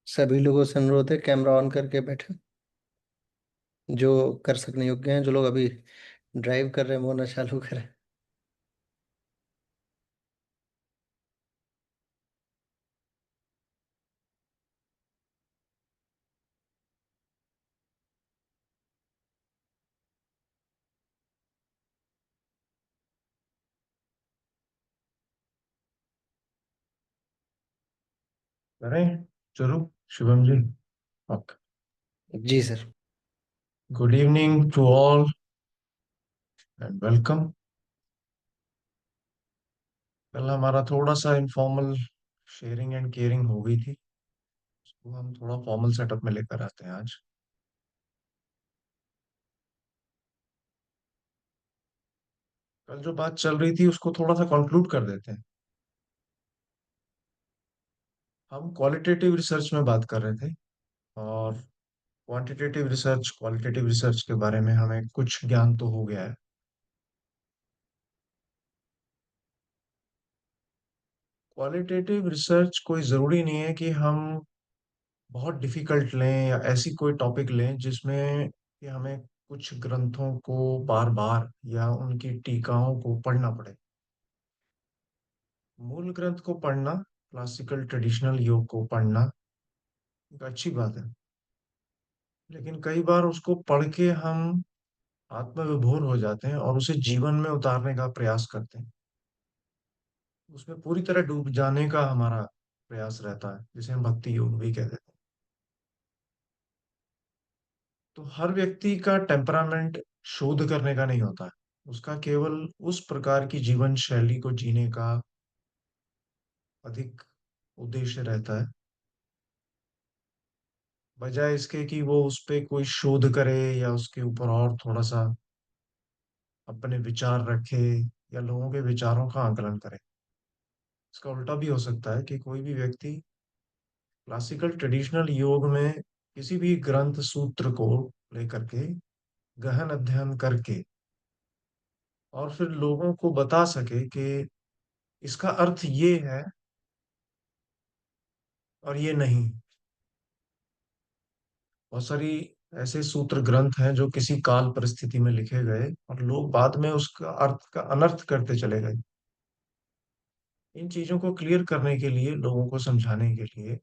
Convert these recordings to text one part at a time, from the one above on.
सभी लोगों से अनुरोध है, कैमरा ऑन करके बैठे। जो कर सकने योग्य हैं, जो लोग अभी ड्राइव कर रहे हैं वो ना चालू करें। करें। चलो। शुभम जी। ओके। जी sir. Good evening to all and welcome. कल हमारा थोड़ा सा इनफॉर्मल शेयरिंग एंड केयरिंग हो गई थी। उसको हम थोड़ा फॉर्मल सेटअप में लेकर आते हैं आज। कल जो बात चल रही थी उसको थोड़ा सा कंक्लूड कर देते हैं। हम क्वालिटेटिव रिसर्च में बात कर रहे थे और क्वांटिटेटिव रिसर्च क्वालिटेटिव रिसर्च के बारे में हमें कुछ ज्ञान तो हो गया है। क्वालिटेटिव रिसर्च कोई ज़रूरी नहीं है कि हम बहुत डिफिकल्ट लें या ऐसी कोई टॉपिक लें जिसमें कि हमें कुछ ग्रंथों को बार बार या उनकी टीकाओं को पढ़ना पड़े। मूल ग्रंथ को पढ़ना, क्लासिकल ट्रेडिशनल योग को पढ़ना एक अच्छी बात है। लेकिन कई बार उसको पढ़ के हम आत्मविभोर हो जाते हैं और उसे जीवन में उतारने का प्रयास करते हैं। उसमें पूरी तरह डूब जाने का हमारा प्रयास रहता है, जिसे हम भक्ति योग भी कहते हैं। तो हर व्यक्ति का टेम्परामेंट शोध करने का नहीं होता है। उसका केवल उस प्रकार की जीवन शैली को जीने का अधिक उद्देश्य रहता है, बजाय इसके कि वो उस पे कोई शोध करे या उसके ऊपर और थोड़ा सा अपने विचार रखे या लोगों के विचारों का आकलन करे। इसका उल्टा भी हो सकता है कि कोई भी व्यक्ति क्लासिकल ट्रेडिशनल योग में किसी भी ग्रंथ सूत्र को लेकर के गहन अध्ययन करके और फिर लोगों को बता सके कि इसका अर्थ ये है और ये नहीं। बहुत सारी ऐसे सूत्र ग्रंथ हैं जो किसी काल परिस्थिति में लिखे गए और लोग बाद में उसका अर्थ का अनर्थ करते चले गए। इन चीजों को क्लियर करने के लिए, लोगों को समझाने के लिए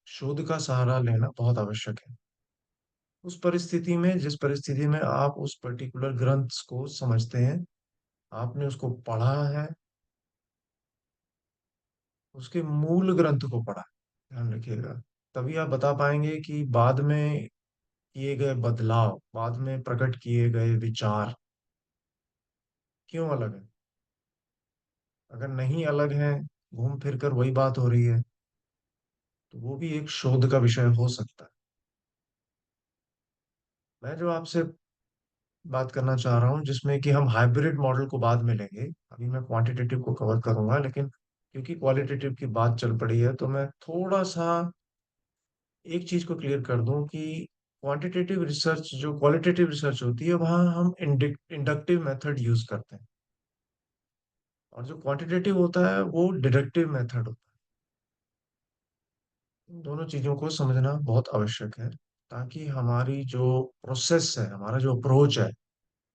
शोध का सहारा लेना बहुत आवश्यक है। उस परिस्थिति में, जिस परिस्थिति में आप उस पर्टिकुलर ग्रंथ को समझते हैं, आपने उसको पढ़ा है, उसके मूल ग्रंथ को पढ़ा है, ध्यान रखिएगा। तभी आप बता पाएंगे कि बाद में किए गए बदलाव, बाद में प्रकट किए गए विचार क्यों अलग है। अगर नहीं अलग है, घूम फिर कर वही बात हो रही है, तो वो भी एक शोध का विषय हो सकता है। मैं जो आपसे बात करना चाह रहा हूँ, जिसमें कि हम हाइब्रिड मॉडल को बाद में लेंगे, अभी मैं क्वांटिटेटिव को कवर करूंगा, लेकिन क्योंकि क्वालिटेटिव की बात चल पड़ी है तो मैं थोड़ा सा एक चीज को क्लियर कर दूं कि क्वांटिटेटिव रिसर्च, जो क्वालिटेटिव रिसर्च होती है, वहाँ हम इंडक्टिव मेथड यूज करते हैं, और जो क्वांटिटेटिव होता है वो डिडक्टिव मेथड होता है। इन दोनों चीजों को समझना बहुत आवश्यक है, ताकि हमारी जो प्रोसेस है, हमारा जो अप्रोच है,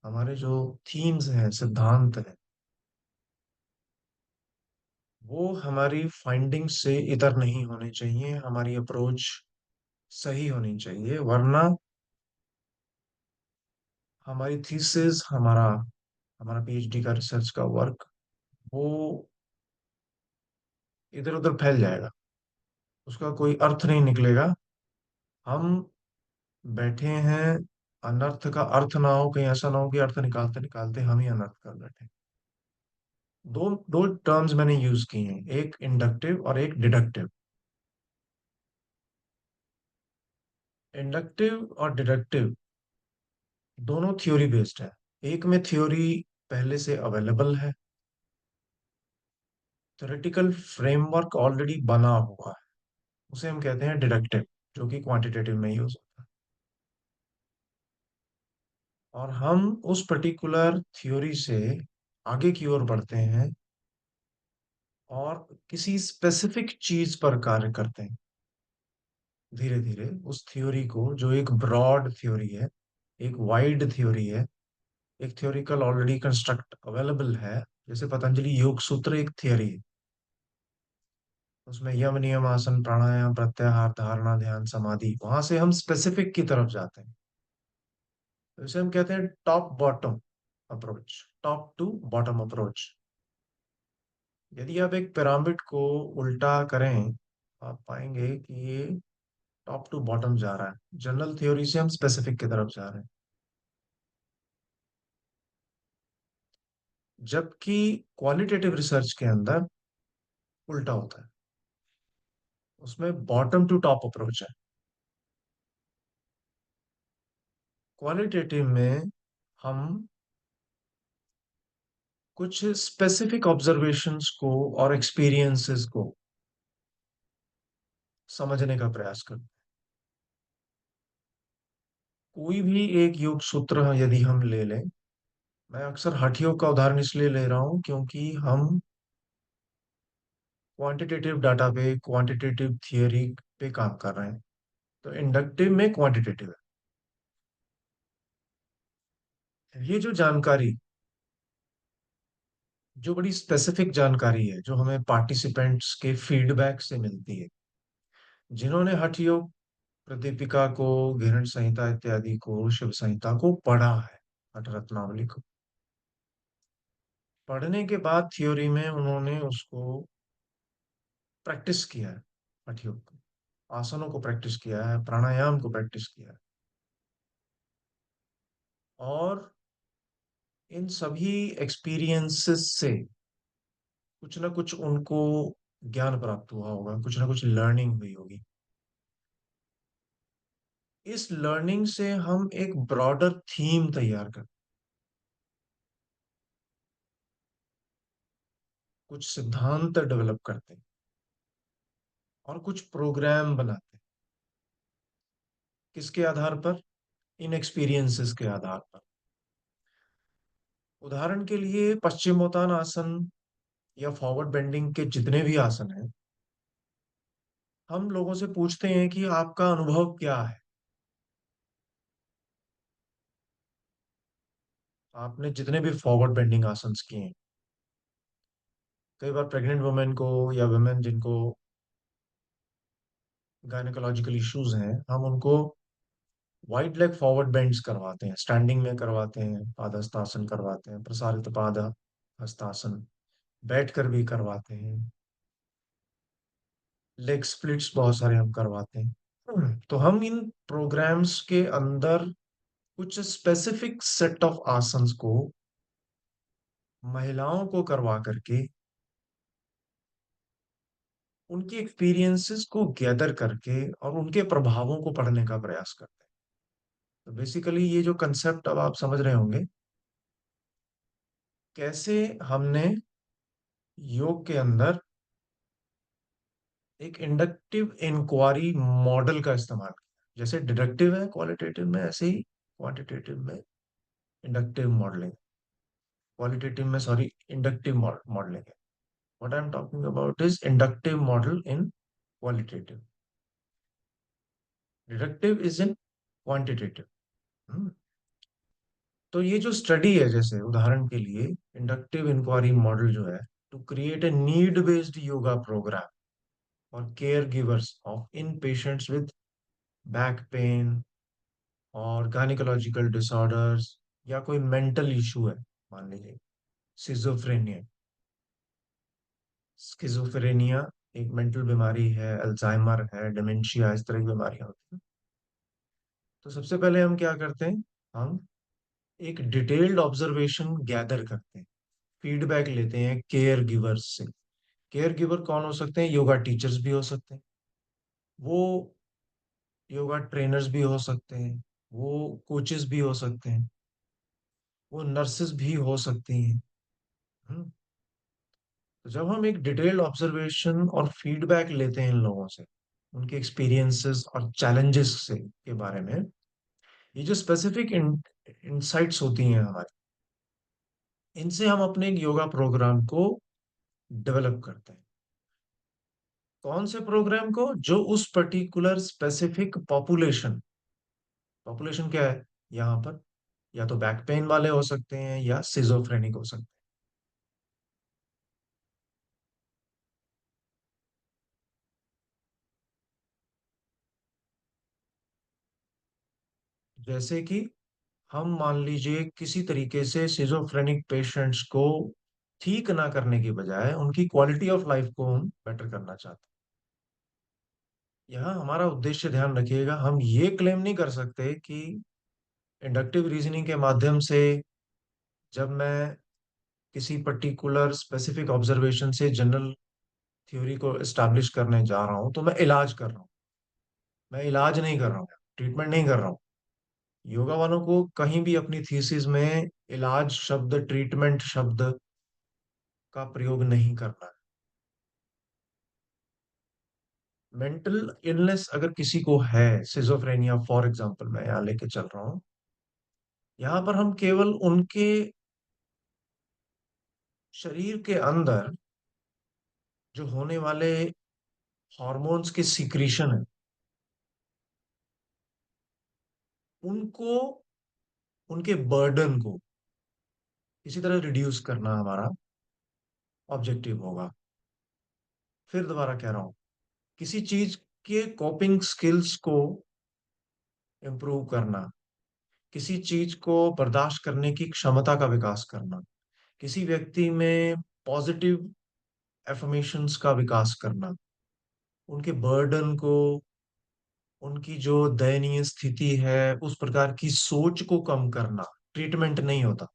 हमारे जो थीम्स हैं, सिद्धांत हैं, वो हमारी फाइंडिंग से इतर नहीं होने चाहिए। हमारी अप्रोच सही होनी चाहिए, वरना हमारी थीसिस, हमारा हमारा पीएचडी का रिसर्च का वर्क, वो इधर उधर फैल जाएगा, उसका कोई अर्थ नहीं निकलेगा। हम बैठे हैं, अनर्थ का अर्थ ना हो, कहीं ऐसा ना हो कि अर्थ निकालते निकालते हम ही अनर्थ कर बैठे। दो दो टर्म्स मैंने यूज की हैं, एक इंडक्टिव और एक डिडक्टिव। इंडक्टिव और डिडक्टिव दोनों थ्योरी बेस्ड है। एक में थ्योरी पहले से अवेलेबल है, थ्योरेटिकल फ्रेमवर्क ऑलरेडी बना हुआ है, उसे हम कहते हैं डिडक्टिव, जो कि क्वांटिटेटिव में यूज होता है। और हम उस पर्टिकुलर थ्योरी से आगे की ओर बढ़ते हैं और किसी स्पेसिफिक चीज पर कार्य करते हैं। धीरे धीरे उस थ्योरी को, जो एक ब्रॉड थ्योरी है, एक वाइड थ्योरी है, एक थ्योरिकल ऑलरेडी कंस्ट्रक्ट अवेलेबल है, जैसे पतंजलि योग सूत्र एक थ्योरी है, उसमें यम नियम आसन प्राणायाम प्रत्याहार धारणा ध्यान समाधि, वहां से हम स्पेसिफिक की तरफ जाते हैं। तो इसे हम कहते हैं top bottom approach, top to bottom approach. यदि आप एक पिरामिड को उल्टा करें, आप पाएंगे कि ये टॉप टू बॉटम जा रहा है, जनरल थ्योरी से हम स्पेसिफिक की तरफ जा रहे हैं। जबकि क्वालिटेटिव रिसर्च के अंदर उल्टा होता है, उसमें बॉटम टू टॉप अप्रोच है। क्वालिटेटिव में हम कुछ स्पेसिफिक ऑब्जर्वेशंस को और एक्सपीरियंसेस को समझने का प्रयास करते हैं। कोई भी एक योग सूत्र यदि हम ले लें, मैं अक्सर हठ योग का उदाहरण इसलिए ले रहा हूं क्योंकि हम क्वांटिटेटिव डाटा पे, क्वांटिटेटिव थियरी पे काम कर रहे हैं, तो इंडक्टिव में क्वांटिटेटिव है। ये जो जानकारी, जो बड़ी स्पेसिफिक जानकारी है, जो हमें पार्टिसिपेंट्स के फीडबैक से मिलती है, जिन्होंने हठ योग प्रदीपिका को, घृण संहिता इत्यादि को, शिव संहिता को पढ़ा है, हठ रत्नावली को पढ़ने के बाद थ्योरी में उन्होंने उसको प्रैक्टिस किया है, हठ योग को, आसनों को प्रैक्टिस किया है, प्राणायाम को प्रैक्टिस किया है, और इन सभी एक्सपीरियंसेस से कुछ ना कुछ उनको ज्ञान प्राप्त हुआ होगा, कुछ ना कुछ लर्निंग हुई होगी। इस लर्निंग से हम एक ब्रॉडर थीम तैयार करते, कुछ सिद्धांत डेवलप करते हैं और कुछ प्रोग्राम बनाते हैं। किसके आधार पर? इन एक्सपीरियंसेस के आधार पर। उदाहरण के लिए पश्चिमोत्तान आसन या फॉरवर्ड बेंडिंग के जितने भी आसन हैं, हम लोगों से पूछते हैं कि आपका अनुभव क्या है, आपने जितने भी फॉरवर्ड बेंडिंग आसन किए हैं। कई बार प्रेग्नेंट वुमेन को या वुमेन जिनको गायनेकोलॉजिकल इश्यूज हैं, हम उनको वाइड लेग फॉरवर्ड बेंड्स करवाते हैं, स्टैंडिंग में करवाते हैं, पाद हस्तासन करवाते हैं, प्रसारित पाद हस्तासन बैठ कर भी करवाते हैं, लेग स्प्लिट्स बहुत सारे हम करवाते हैं। तो हम इन प्रोग्राम्स के अंदर कुछ स्पेसिफिक सेट ऑफ आसन्स को महिलाओं को करवा करके उनके एक्सपीरियंसेस को गैदर करके और उनके प्रभावों को पढ़ने का प्रयास करते हैं। तो बेसिकली ये जो कंसेप्ट अब आप समझ रहे होंगे, कैसे हमने योग के अंदर एक इंडक्टिव इंक्वायरी मॉडल का इस्तेमाल किया। जैसे डिडक्टिव है क्वालिटेटिव में, ऐसे ही क्वांटिटेटिव में इंडक्टिव मॉडलिंग, क्वालिटेटिव में सॉरी इंडक्टिव मॉडलिंग है। What I am talking about is inductive model in qualitative, deductive is in quantitative. तो ये जो स्टडी है, जैसे उदाहरण के लिए इंडक्टिव इंक्वायरी मॉडल जो है, to create a need based yoga program और care givers of in patients with back pain और गायनिकोलॉजिकल डिसऑर्डर्स, या कोई मेंटल इशू है, मान लीजिए सिजोफ्रेनिया, स्किजोफ्रेनिया एक मेंटल बीमारी है, अल्जाइमर है, डिमेंशिया, इस तरह की बीमारियां होती हैं। तो सबसे पहले हम क्या करते हैं, हम एक डिटेल्ड ऑब्जर्वेशन गैदर करते हैं, फीडबैक लेते हैं केयर गिवर्स से। केयर गिवर कौन हो सकते हैं? योगा टीचर्स भी हो सकते हैं, वो योगा ट्रेनर्स भी हो सकते हैं, वो कोचेस भी हो सकते हैं, वो नर्सेस भी हो सकती हैं। हम्म, तो जब हम एक डिटेल्ड ऑब्जर्वेशन और फीडबैक लेते हैं इन लोगों से, उनके एक्सपीरियंसेस और चैलेंजेस से के बारे में, ये जो स्पेसिफिक इंसाइट्स होती हैं हमारी, इनसे हम अपने एक योगा प्रोग्राम को डेवलप करते हैं। कौन से प्रोग्राम को? जो उस पर्टिकुलर स्पेसिफिक पॉपुलेशन, पॉपुलेशन क्या है यहाँ पर, या तो बैक पेन वाले हो सकते हैं या सिजोफ्रेनिक हो सकते हैं। जैसे कि हम मान लीजिए किसी तरीके से सिजोफ्रेनिक पेशेंट्स को ठीक ना करने की बजाय उनकी क्वालिटी ऑफ लाइफ को हम बेटर करना चाहते हैं। यहाँ हमारा उद्देश्य, ध्यान रखिएगा, हम ये क्लेम नहीं कर सकते कि इंडक्टिव रीजनिंग के माध्यम से जब मैं किसी पर्टिकुलर स्पेसिफिक ऑब्जर्वेशन से जनरल थ्योरी को एस्टैब्लिश करने जा रहा हूं तो मैं इलाज कर रहा हूँ। मैं इलाज नहीं कर रहा हूँ, ट्रीटमेंट नहीं कर रहा हूँ। योगा वालों को कहीं भी अपनी थीसिस में इलाज शब्द, ट्रीटमेंट शब्द का प्रयोग नहीं करना है। मेंटल इलनेस अगर किसी को है, सिजोफ्रेनिया फॉर एग्जांपल मैं यहाँ लेके चल रहा हूँ, यहाँ पर हम केवल उनके शरीर के अंदर जो होने वाले हॉर्मोन्स के सीक्रीशन है, उनको, उनके बर्डन को इसी तरह रिड्यूस करना हमारा ऑब्जेक्टिव होगा। फिर दोबारा कह रहा हूं, किसी चीज के कोपिंग स्किल्स को इम्प्रूव करना, किसी चीज को बर्दाश्त करने की क्षमता का विकास करना, किसी व्यक्ति में पॉजिटिव एफर्मेशंस का विकास करना, उनके बर्डन को, उनकी जो दयनीय स्थिति है उस प्रकार की सोच को कम करना ट्रीटमेंट नहीं होता।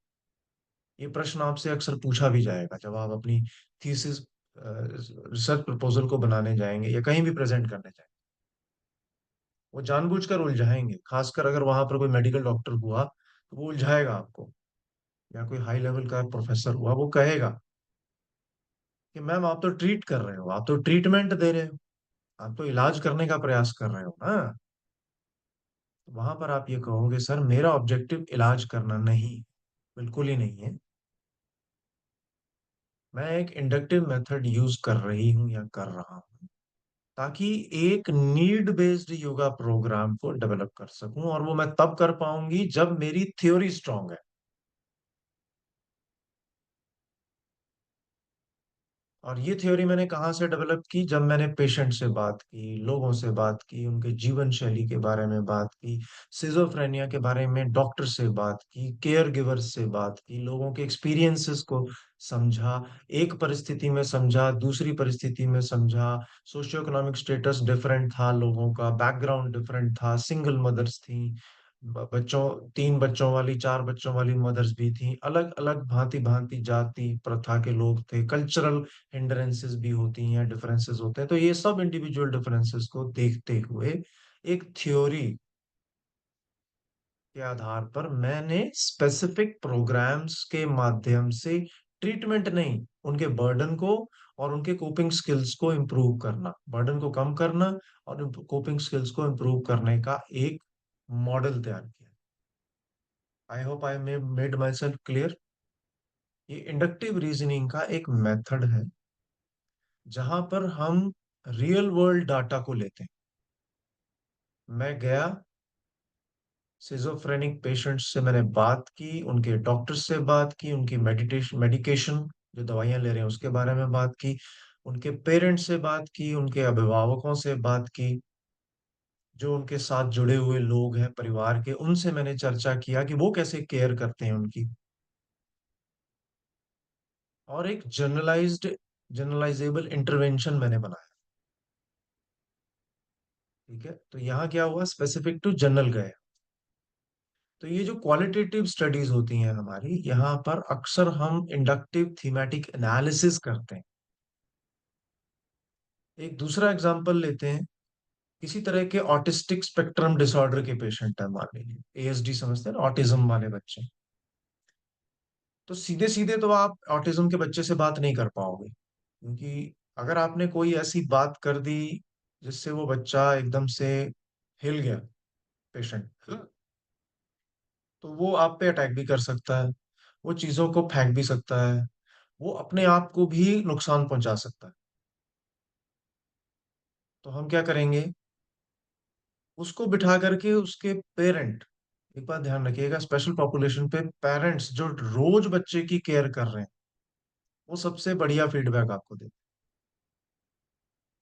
ये प्रश्न आपसे अक्सर पूछा भी जाएगा जब आप अपनी थीसिस, रिसर्च प्रपोजल को बनाने जाएंगे या कहीं भी प्रेजेंट करने जाएंगे। वो जानबूझकर उलझाएंगे, खासकर अगर वहां पर कोई मेडिकल डॉक्टर हुआ तो वो उलझाएगा आपको, या कोई हाई लेवल का प्रोफेसर हुआ वो कहेगा कि मैम आप तो ट्रीट कर रहे हो, आप तो ट्रीटमेंट दे रहे हो, आप तो इलाज करने का प्रयास कर रहे हो ना। वहां पर आप ये कहोगे सर मेरा ऑब्जेक्टिव इलाज करना नहीं, बिल्कुल ही नहीं है। मैं एक इंडक्टिव मेथड यूज कर रही हूँ या कर रहा हूँ ताकि एक नीड बेस्ड योगा प्रोग्राम को डेवलप कर सकूं, और वो मैं तब कर पाऊंगी जब मेरी थ्योरी स्ट्रांग है। और ये थ्योरी मैंने कहाँ से डेवलप की? जब मैंने पेशेंट से बात की, लोगों से बात की, उनके जीवन शैली के बारे में बात की, सिजोफ्रेनिया के बारे में डॉक्टर से बात की, केयर गिवर्स से बात की, लोगों के एक्सपीरियंसेस को समझा, एक परिस्थिति में समझा, दूसरी परिस्थिति में समझा, सोशियो इकोनॉमिक स्टेटस डिफरेंट था, लोगों का बैकग्राउंड डिफरेंट था, सिंगल मदर्स थी, बच्चों, तीन बच्चों वाली, चार बच्चों वाली मदर्स भी थी, अलग अलग भांति भांति जाति प्रथा के लोग थे, कल्चरल हिंड्रेंसेस भी होती हैं, डिफरेंसेस होते हैं। तो ये सब इंडिविजुअल डिफरेंसेस को देखते हुए एक थ्योरी के आधार पर मैंने स्पेसिफिक प्रोग्राम्स के माध्यम से ट्रीटमेंट नहीं, उनके बर्डन को और उनके कोपिंग स्किल्स को इम्प्रूव करना, बर्डन को कम करना और कोपिंग स्किल्स को इम्प्रूव करने का एक मॉडल तैयार किया। आई hope I made myself clear. ये इंडक्टिव रीजनिंग का एक मेथड है जहां पर हम रियल वर्ल्ड डाटा को लेते हैं। मैं गया, सिजोफ्रेनिक पेशेंट्स से मैंने बात की, उनके डॉक्टर से बात की, उनकी मेडिटेशन मेडिकेशन जो दवाइयां ले रहे हैं उसके बारे में बात की, उनके पेरेंट्स से बात की, उनके अभिभावकों से बात की, जो उनके साथ जुड़े हुए लोग हैं परिवार के, उनसे मैंने चर्चा किया कि वो कैसे केयर करते हैं उनकी। और एक जनरलाइजेबल इंटरवेंशन मैंने बनाया। ठीक है, तो यहाँ क्या हुआ, स्पेसिफिक टू जनरल गए। तो ये जो क्वालिटेटिव स्टडीज होती हैं हमारी, यहाँ पर अक्सर हम इंडक्टिव थीमेटिक एनालिसिस करते हैं। एक दूसरा एग्जांपल लेते हैं, किसी तरह के ऑटिस्टिक स्पेक्ट्रम डिसऑर्डर के पेशेंट है, मान लीजिए एएसडी समझते हैं ना, ऑटिज्म वाले बच्चे। तो सीधे सीधे तो आप ऑटिज्म के बच्चे से बात नहीं कर पाओगे, क्योंकि अगर आपने कोई ऐसी बात कर दी जिससे वो बच्चा एकदम से हिल गया, पेशेंट, तो वो आप पे अटैक भी कर सकता है, वो चीजों को फेंक भी सकता है, वो अपने आप को भी नुकसान पहुंचा सकता है। तो हम क्या करेंगे, उसको बिठा करके उसके पेरेंट, एक बात ध्यान रखिएगा, स्पेशल पॉपुलेशन पे पेरेंट्स जो रोज बच्चे की केयर कर रहे हैं, वो सबसे बढ़िया फीडबैक आपको दे।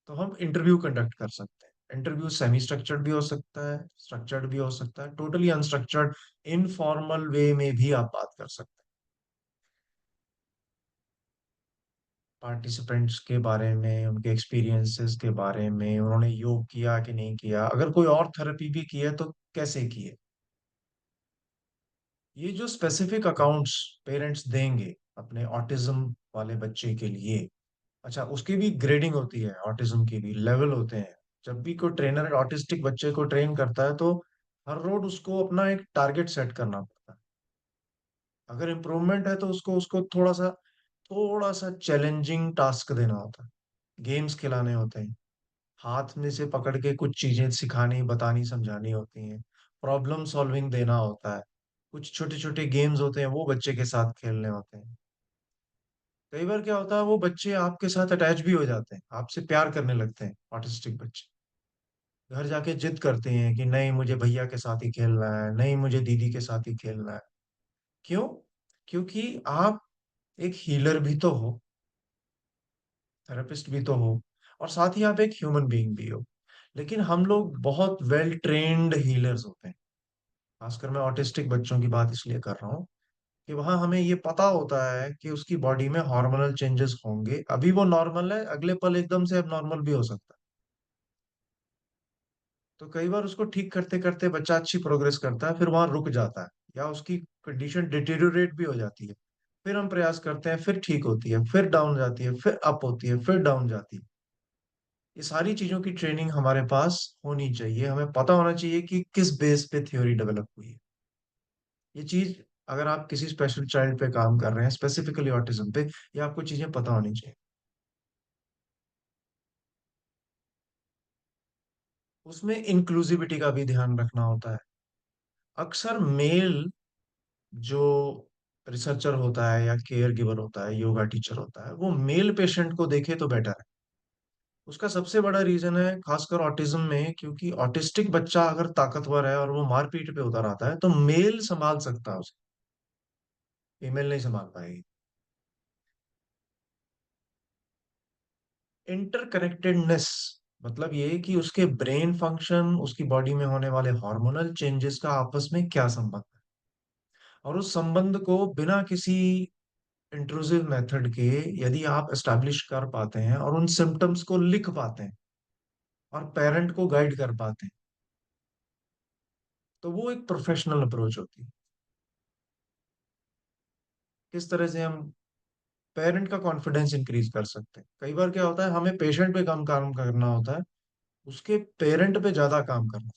तो हम इंटरव्यू कंडक्ट कर सकते हैं। इंटरव्यू सेमी स्ट्रक्चर्ड भी हो सकता है, स्ट्रक्चर्ड भी हो सकता है, टोटली अनस्ट्रक्चर्ड इनफॉर्मल वे में भी आप बात कर सकते हैं पार्टिसिपेंट्स के बारे में, उनके एक्सपीरियंसेस के बारे में, उन्होंने योग किया कि नहीं किया, अगर कोई और थेरेपी भी की है तो कैसे की है। ये जो स्पेसिफिक अकाउंट्स पेरेंट्स देंगे अपने ऑटिज्म वाले बच्चे के लिए, अच्छा उसकी भी ग्रेडिंग होती है, ऑटिज्म की भी लेवल होते हैं। जब भी कोई ट्रेनर ऑटिस्टिक बच्चे को ट्रेन करता है तो हर रोज उसको अपना एक टारगेट सेट करना पड़ता है। अगर इम्प्रूवमेंट है तो उसको उसको थोड़ा सा चैलेंजिंग टास्क देना होता है, गेम्स खिलाने होते हैं, हाथ में से पकड़ के कुछ चीजें सिखानी, बतानी, समझानी होती हैं, प्रॉब्लम सॉल्विंग देना होता है, कुछ छोटे छोटे गेम्स होते हैं वो बच्चे के साथ खेलने होते हैं। कई बार क्या होता है, वो बच्चे आपके साथ अटैच भी हो जाते हैं, आपसे प्यार करने लगते हैं ऑटिस्टिक बच्चे। घर जाके जिद करते हैं कि नहीं मुझे भैया के साथ ही खेलना है, नहीं मुझे दीदी के साथ ही खेलना है। क्यों? क्योंकि आप एक हीलर भी तो हो, थेरेपिस्ट भी तो हो, और साथ ही आप एक ह्यूमन बीइंग भी हो। लेकिन हम लोग बहुत वेल ट्रेन्ड हीलर्स होते हैं, खासकर मैं ऑटिस्टिक बच्चों की बात इसलिए कर रहा हूँ कि वहां हमें ये पता होता है कि उसकी बॉडी में हार्मोनल चेंजेस होंगे, अभी वो नॉर्मल है, अगले पल एकदम से अब नॉर्मल भी हो सकता है। तो कई बार उसको ठीक करते करते बच्चा अच्छी प्रोग्रेस करता है, फिर वहां रुक जाता है, या उसकी कंडीशन डिटेरियोरेट भी हो जाती है। फिर हम प्रयास करते हैं, फिर ठीक होती है, फिर डाउन जाती है, फिर अप होती है, फिर डाउन जाती है। ये सारी चीजों की ट्रेनिंग हमारे पास होनी चाहिए, हमें पता होना चाहिए कि किस बेस पे थ्योरी डेवलप हुई है। ये चीज, अगर आप किसी स्पेशल चाइल्ड पे काम कर रहे हैं, स्पेसिफिकली ऑटिज्म पे, ये आपको चीजें पता होनी चाहिए। उसमें इंक्लूसिविटी का भी ध्यान रखना होता है। अक्सर मेल जो रिसर्चर होता है या केयर गिवर होता है, योगा टीचर होता है, वो मेल पेशेंट को देखे तो बेटर है। उसका सबसे बड़ा रीजन है, खासकर ऑटिज्म में, क्योंकि ऑटिस्टिक बच्चा अगर ताकतवर है और वो मारपीट पे उतर आता है तो मेल संभाल सकता है उसे, फीमेल नहीं संभाल पाएगी। इंटरकनेक्टेडनेस मतलब ये कि उसके ब्रेन फंक्शन, उसकी बॉडी में होने वाले हार्मोनल चेंजेस का आपस में क्या संबंध है, और उस संबंध को बिना किसी इंट्रूसिव मेथड के यदि आप एस्टैब्लिश कर पाते हैं और उन सिम्टम्स को लिख पाते हैं और पेरेंट को गाइड कर पाते हैं, तो वो एक प्रोफेशनल अप्रोच होती है। किस तरह से हम पेरेंट का कॉन्फिडेंस इंक्रीज कर सकते हैं। कई बार क्या होता है, हमें पेशेंट पे कम काम करना होता है, उसके पेरेंट पे ज्यादा काम करना।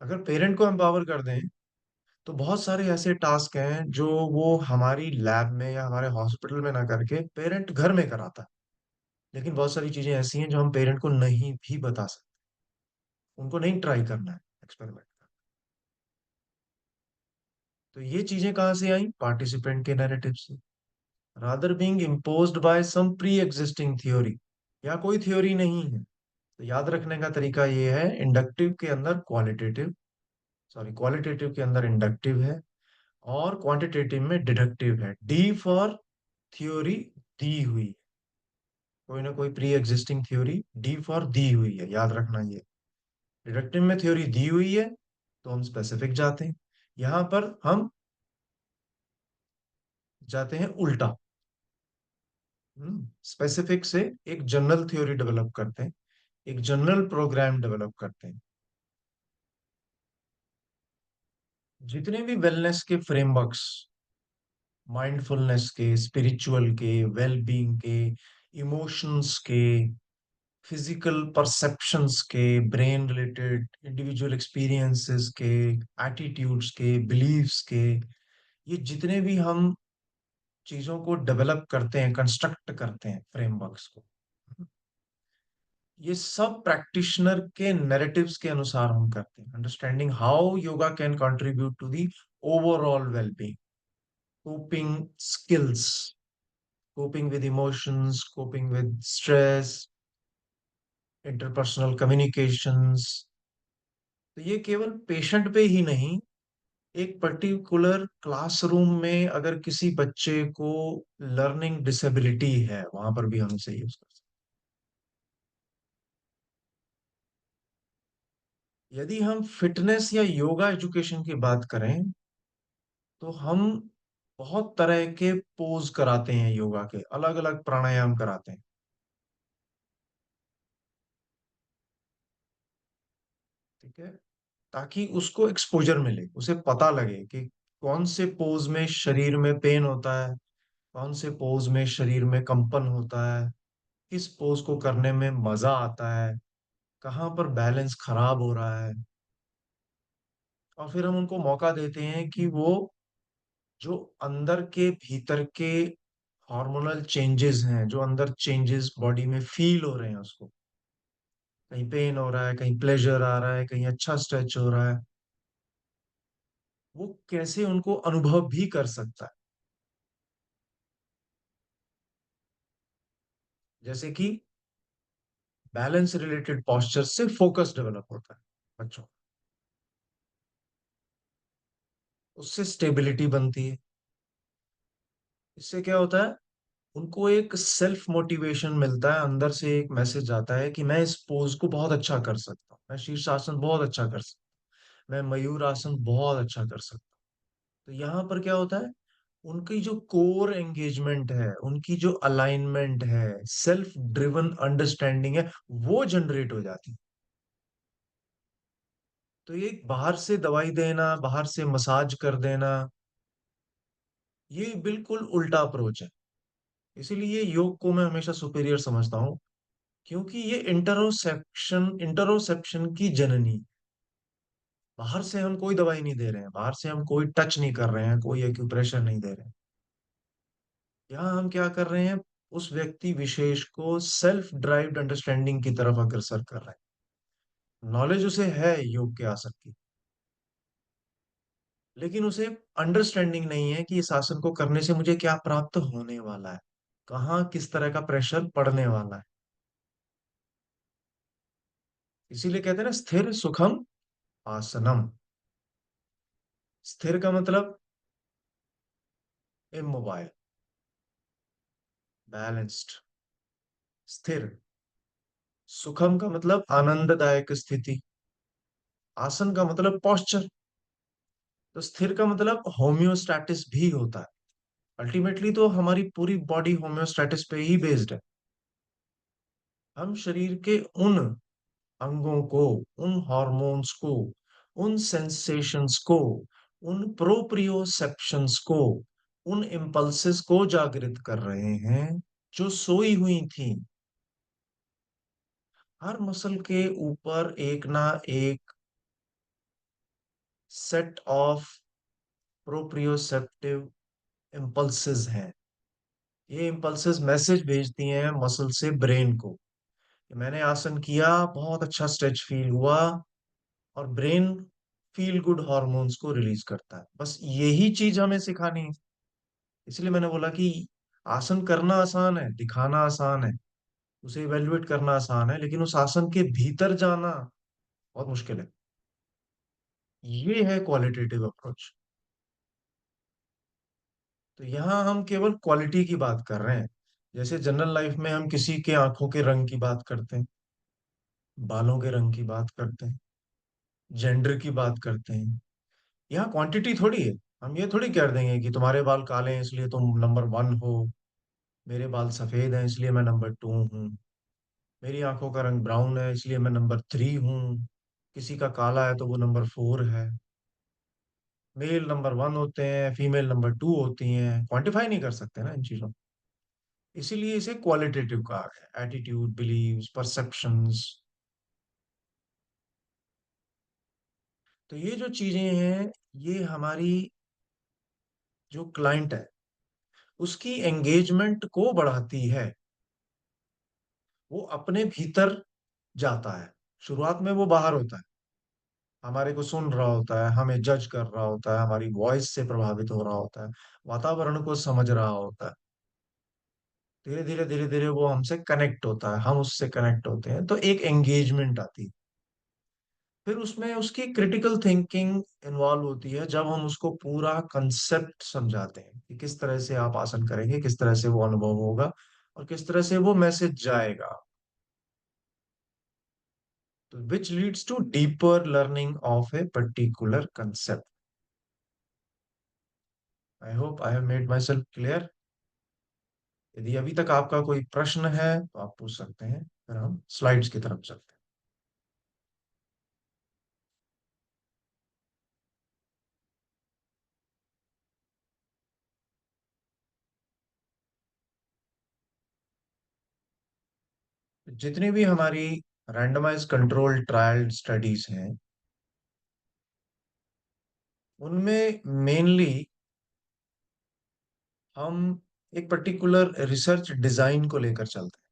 अगर पेरेंट को एम्पावर कर दें तो बहुत सारे ऐसे टास्क हैं जो वो हमारी लैब में या हमारे हॉस्पिटल में ना करके पेरेंट घर में कराता है। लेकिन बहुत सारी चीजें ऐसी हैं जो हम पेरेंट को नहीं भी बता सकते, उनको नहीं ट्राई करना है एक्सपेरिमेंट। तो ये चीजें कहाँ से आई? पार्टिसिपेंट के नैरेटिव से, rather being imposed by some pre existing theory, या कोई थ्योरी नहीं है। तो याद रखने का तरीका ये है, इंडक्टिव के अंदर क्वालिटेटिव, सॉरी क्वालिटेटिव के अंदर इंडक्टिव है, और क्वांटिटेटिव में डिडक्टिव है। डी फॉर थ्योरी, दी हुई, कोई ना कोई pre existing theory, D for the हुई है, याद रखना ये। डिडक्टिव में थ्योरी दी हुई है तो हम स्पेसिफिक जाते हैं, यहां पर हम जाते हैं उल्टा। स्पेसिफिक से एक जनरल थ्योरी डेवलप करते हैं, एक जनरल प्रोग्राम डेवलप करते हैं। जितने भी वेलनेस के फ्रेमवर्क्स, माइंडफुलनेस के, स्पिरिचुअल के, वेल बीइंग के, इमोशंस के, फिजिकल परसेप्शंस के, ब्रेन रिलेटेड इंडिविजुअल एक्सपीरियंसेस के, एटीट्यूड्स के, बिलीव्स के, ये जितने भी हम चीजों को डेवलप करते हैं, कंस्ट्रक्ट करते हैं फ्रेमवर्क्स को, ये सब प्रैक्टिशनर के नैरेटिव्स के अनुसार हम करते हैं। Understanding how yoga can contribute to the overall wellbeing, coping skills, coping with emotions, coping with stress, interpersonal communications. तो ये केवल पेशेंट पे ही नहीं, एक पर्टिकुलर क्लासरूम में अगर किसी बच्चे को लर्निंग डिसेबिलिटी है, वहां पर भी हम इसे यूज कर सकते हैं। यदि हम फिटनेस या योगा एजुकेशन की बात करें, तो हम बहुत तरह के पोज कराते हैं, योगा के अलग अलग प्राणायाम कराते हैं। ठीक है, ताकि उसको एक्सपोजर मिले, उसे पता लगे कि कौन से पोज में शरीर में पेन होता है, कौन से पोज में शरीर में कंपन होता है, किस पोज को करने में मजा आता है, कहाँ पर बैलेंस खराब हो रहा है। और फिर हम उनको मौका देते हैं कि वो जो अंदर के भीतर के हार्मोनल चेंजेस हैं, जो अंदर चेंजेस बॉडी में फील हो रहे हैं, उसको कहीं पेन हो रहा है, कहीं प्लेजर आ रहा है, कहीं अच्छा स्ट्रेच हो रहा है, वो कैसे उनको अनुभव भी कर सकता है। जैसे कि बैलेंस रिलेटेड पॉस्चर से फोकस डेवलप होता है बच्चों को। उससे स्टेबिलिटी बनती है। इससे क्या होता है, उनको एक सेल्फ मोटिवेशन मिलता है, अंदर से एक मैसेज आता है कि मैं इस पोज को बहुत अच्छा कर सकता हूँ, मैं शीर्षासन बहुत अच्छा कर सकता हूँ, मैं मयूर आसन बहुत अच्छा कर सकता हूँ। तो यहाँ पर क्या होता है, उनकी जो कोर एंगेजमेंट है, उनकी जो अलाइनमेंट है, सेल्फ ड्रिवन अंडरस्टैंडिंग है, वो जनरेट हो जाती है। तो ये बाहर से दवाई देना, बाहर से मसाज कर देना, ये बिल्कुल उल्टा अप्रोच है। इसीलिए योग को मैं हमेशा सुपीरियर समझता हूँ, क्योंकि ये इंटरोसेप्शन की जननी। बाहर से हम कोई दवाई नहीं दे रहे हैं, बाहर से हम कोई टच नहीं कर रहे हैं, कोई एक्यूप्रेशर नहीं दे रहे हैं। यहाँ हम क्या कर रहे हैं, उस व्यक्ति विशेष को सेल्फ ड्राइव्ड अंडरस्टैंडिंग की तरफ अग्रसर कर रहे हैं। नॉलेज उसे है योग के आसन की, लेकिन उसे अंडरस्टैंडिंग नहीं है कि इस आसन को करने से मुझे क्या प्राप्त होने वाला है, कहाँ किस तरह का प्रेशर पड़ने वाला है। इसीलिए कहते हैं ना, स्थिर सुखम आसनम। स्थिर का मतलब इमोबाइल, बैलेंस्ड, स्थिर। सुखम का मतलब आनंददायक स्थिति। आसन का मतलब पॉस्चर। तो स्थिर का मतलब होम्योस्टैटिस भी होता है। अल्टीमेटली तो हमारी पूरी बॉडी होम्योस्टैटिस पे ही बेस्ड है। हम शरीर के उन अंगों को, उन हॉर्मोन्स को, उन सेंसेशंस को, उन प्रोप्रियोसेप्शंस को, उन इम्पल्सेस को जागृत कर रहे हैं जो सोई हुई थी। हर मसल के ऊपर एक ना एक सेट ऑफ प्रोप्रियोसेप्टिव इम्पल्सेस हैं। ये इम्पल्सेस मैसेज भेजती हैं मसल से ब्रेन को कि मैंने आसन किया, बहुत अच्छा स्ट्रेच फील हुआ, और ब्रेन फील गुड हार्मोन्स को रिलीज करता है। बस यही चीज हमें सिखानी है। इसलिए मैंने बोला कि आसन करना आसान है, दिखाना आसान है, उसे इवेल्युएट करना आसान है, लेकिन उस आसन के भीतर जाना बहुत मुश्किल है। ये है क्वालिटेटिव अप्रोच। तो यहाँ हम केवल क्वालिटी की बात कर रहे हैं। जैसे जनरल लाइफ में हम किसी के आंखों के रंग की बात करते हैं, बालों के रंग की बात करते हैं, जेंडर की बात करते हैं। यहाँ क्वांटिटी थोड़ी है। हम ये थोड़ी कह देंगे कि तुम्हारे बाल काले हैं इसलिए तुम नंबर वन हो, मेरे बाल सफेद हैं इसलिए मैं नंबर टू हूँ, मेरी आंखों का रंग ब्राउन है इसलिए मैं नंबर थ्री हूँ, किसी का काला है तो वो नंबर फोर है। मेल नंबर वन होते हैं, फीमेल नंबर टू होती हैं, क्वांटिफाई नहीं कर सकते ना इन चीजों को। इसीलिए इसे क्वालिटेटिव कहा है, एटीट्यूड, बिलीव्स, परसेप्शंस। तो ये जो चीजें हैं, ये हमारी जो क्लाइंट है उसकी एंगेजमेंट को बढ़ाती है। वो अपने भीतर जाता है। शुरुआत में वो बाहर होता है, हमारे को सुन रहा होता है, हमें जज कर रहा होता है, हमारी वॉइस से प्रभावित हो रहा होता है, वातावरण को समझ रहा होता है। धीरे धीरे वो हमसे कनेक्ट होता है, हम उससे कनेक्ट होते हैं, तो एक एंगेजमेंट आती है। फिर उसमें उसकी क्रिटिकल थिंकिंग इन्वॉल्व होती है, जब हम उसको पूरा कंसेप्ट समझाते हैं कि किस तरह से आप आसन करेंगे, किस तरह से वो अनुभव होगा, और किस तरह से वो मैसेज जाएगा, तो which leads to deeper learning of a particular concept. I hope I have made myself clear. यदि अभी तक आपका कोई प्रश्न है तो आप पूछ सकते हैं, फिर हम स्लाइड्स की तरफ चलते हैं। जितनी भी हमारी रैंडमाइज कंट्रोल ट्रायल स्टडीज हैं, उनमें मेनली हम एक पर्टिकुलर रिसर्च डिजाइन को लेकर चलते हैं।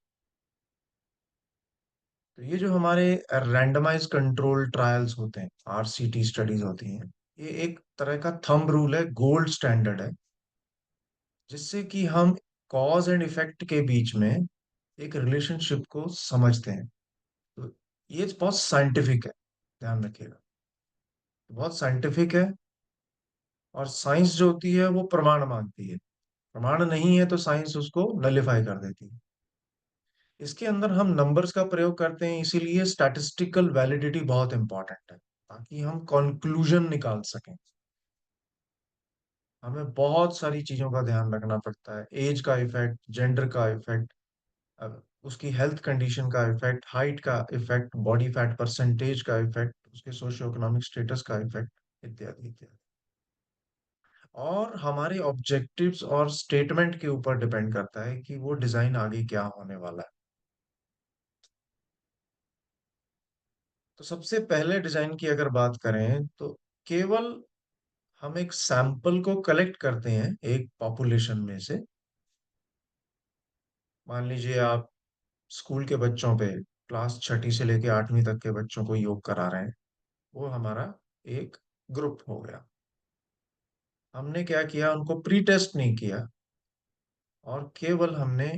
तो ये जो हमारे रैंडमाइज कंट्रोल ट्रायल्स होते हैं, आरसीटी स्टडीज होती हैं, ये एक तरह का थंब रूल है, गोल्ड स्टैंडर्ड है, जिससे कि हम कॉज एंड इफेक्ट के बीच में एक रिलेशनशिप को समझते हैं। तो ये बहुत साइंटिफिक है, ध्यान रखिएगा, बहुत साइंटिफिक है। और साइंस जो होती है वो प्रमाण मांगती है, प्रमाण नहीं है तो साइंस उसको नलिफाई कर देती है। इसके अंदर हम नंबर्स का प्रयोग करते हैं, इसीलिए स्टैटिस्टिकल वैलिडिटी बहुत इंपॉर्टेंट है, ताकि हम कंक्लूजन निकाल सकें। हमें बहुत सारी चीजों का ध्यान रखना पड़ता है, एज का इफेक्ट, जेंडर का इफेक्ट, उसकी हेल्थ कंडीशन का इफेक्ट, हाइट का इफेक्ट, बॉडी फैट परसेंटेज का इफेक्ट, उसके सोशियो इकोनॉमिक स्टेटस का इफेक्ट, इत्यादि इत्यादि। और हमारे ऑब्जेक्टिव्स और स्टेटमेंट के ऊपर डिपेंड करता है कि वो डिजाइन आगे क्या होने वाला है। तो सबसे पहले डिजाइन की अगर बात करें तो केवल हम एक सैंपल को कलेक्ट करते हैं एक पॉपुलेशन में से। मान लीजिए आप स्कूल के बच्चों पे, क्लास छठी से लेके आठवीं तक के बच्चों को योग करा रहे हैं, वो हमारा एक ग्रुप हो गया। हमने क्या किया, उनको प्री टेस्ट नहीं किया, और केवल हमने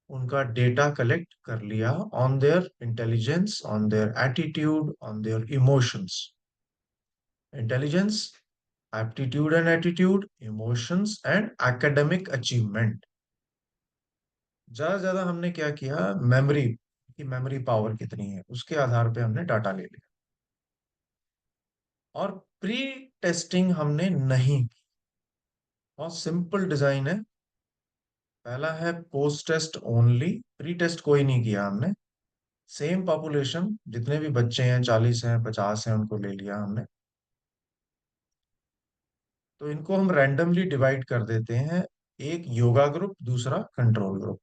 उनका डेटा कलेक्ट कर लिया on their intelligence, on their attitude, on their emotions. Intelligence, aptitude and attitude, emotions and academic achievement. ज्यादा से ज्यादा हमने क्या किया, मेमोरी की मेमोरी पावर कितनी है उसके आधार पे हमने डाटा ले लिया। और प्री टेस्टिंग हमने नहीं की। बहुत सिंपल डिजाइन है। पहला है post test only, pre test कोई नहीं किया हमने। सेम पॉपुलेशन, जितने भी बच्चे हैं, 40 हैं, 50 हैं, उनको ले लिया हमने। तो इनको हम रैंडमली डिवाइड कर देते हैं, एक योगा ग्रुप, दूसरा कंट्रोल ग्रुप।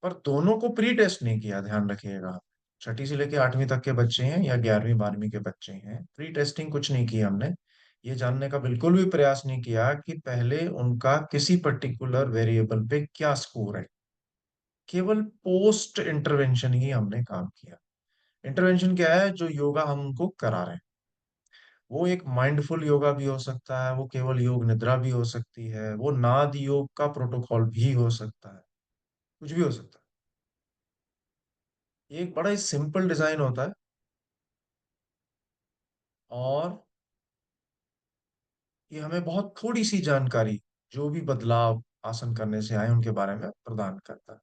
पर दोनों को प्री टेस्ट नहीं किया, ध्यान रखिएगा। छठी से लेके आठवीं तक के बच्चे हैं या 11वीं 12वीं के बच्चे हैं, प्री टेस्टिंग कुछ नहीं की हमने। ये जानने का बिल्कुल भी प्रयास नहीं किया कि पहले उनका किसी पर्टिकुलर वेरिएबल पे क्या स्कोर है। केवल पोस्ट इंटरवेंशन ही हमने काम किया। इंटरवेंशन क्या है, जो योगा हम उनको करा रहे हैं, वो एक माइंडफुल योगा भी हो सकता है, वो केवल योग निद्रा भी हो सकती है, वो नाद योग का प्रोटोकॉल भी हो सकता है, कुछ भी हो सकता है। ये एक बड़ा ही सिंपल डिजाइन होता है। और ये हमें बहुत थोड़ी सी जानकारी, जो भी बदलाव आसन करने से आए उनके बारे में प्रदान करता है।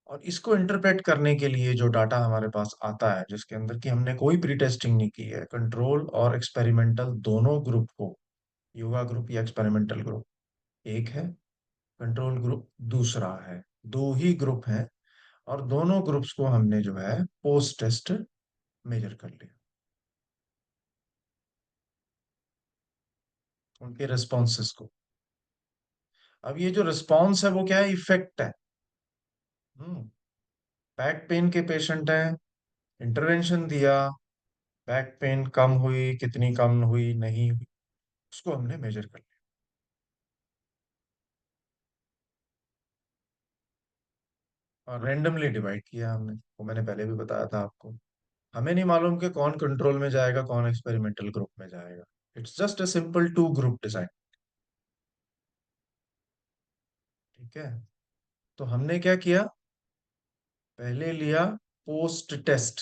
और इसको इंटरप्रेट करने के लिए जो डाटा हमारे पास आता है, जिसके अंदर कि हमने कोई प्री टेस्टिंग नहीं की है, कंट्रोल और एक्सपेरिमेंटल दोनों ग्रुप को, योगा ग्रुप या एक्सपेरिमेंटल ग्रुप एक है, कंट्रोल ग्रुप दूसरा है, दो ही ग्रुप हैं। और दोनों ग्रुप्स को हमने जो है पोस्ट टेस्ट मेजर कर लिया, उनके रिस्पॉन्सेस को। अब ये जो रिस्पॉन्स है वो क्या है, इफेक्ट है। हम्म बैक पेन के पेशेंट हैं, इंटरवेंशन दिया, बैक पेन कम हुई, कितनी कम हुई, नहीं हुई, उसको हमने मेजर कर लिया। और रेंडमली डिवाइड किया हमने, वो मैंने पहले भी बताया था आपको। हमें नहीं मालूम कि कौन कंट्रोल में जाएगा, कौन एक्सपेरिमेंटल ग्रुप में जाएगा। It's just a simple two group design. ठीक है। तो हमने क्या किया, पहले लिया post test.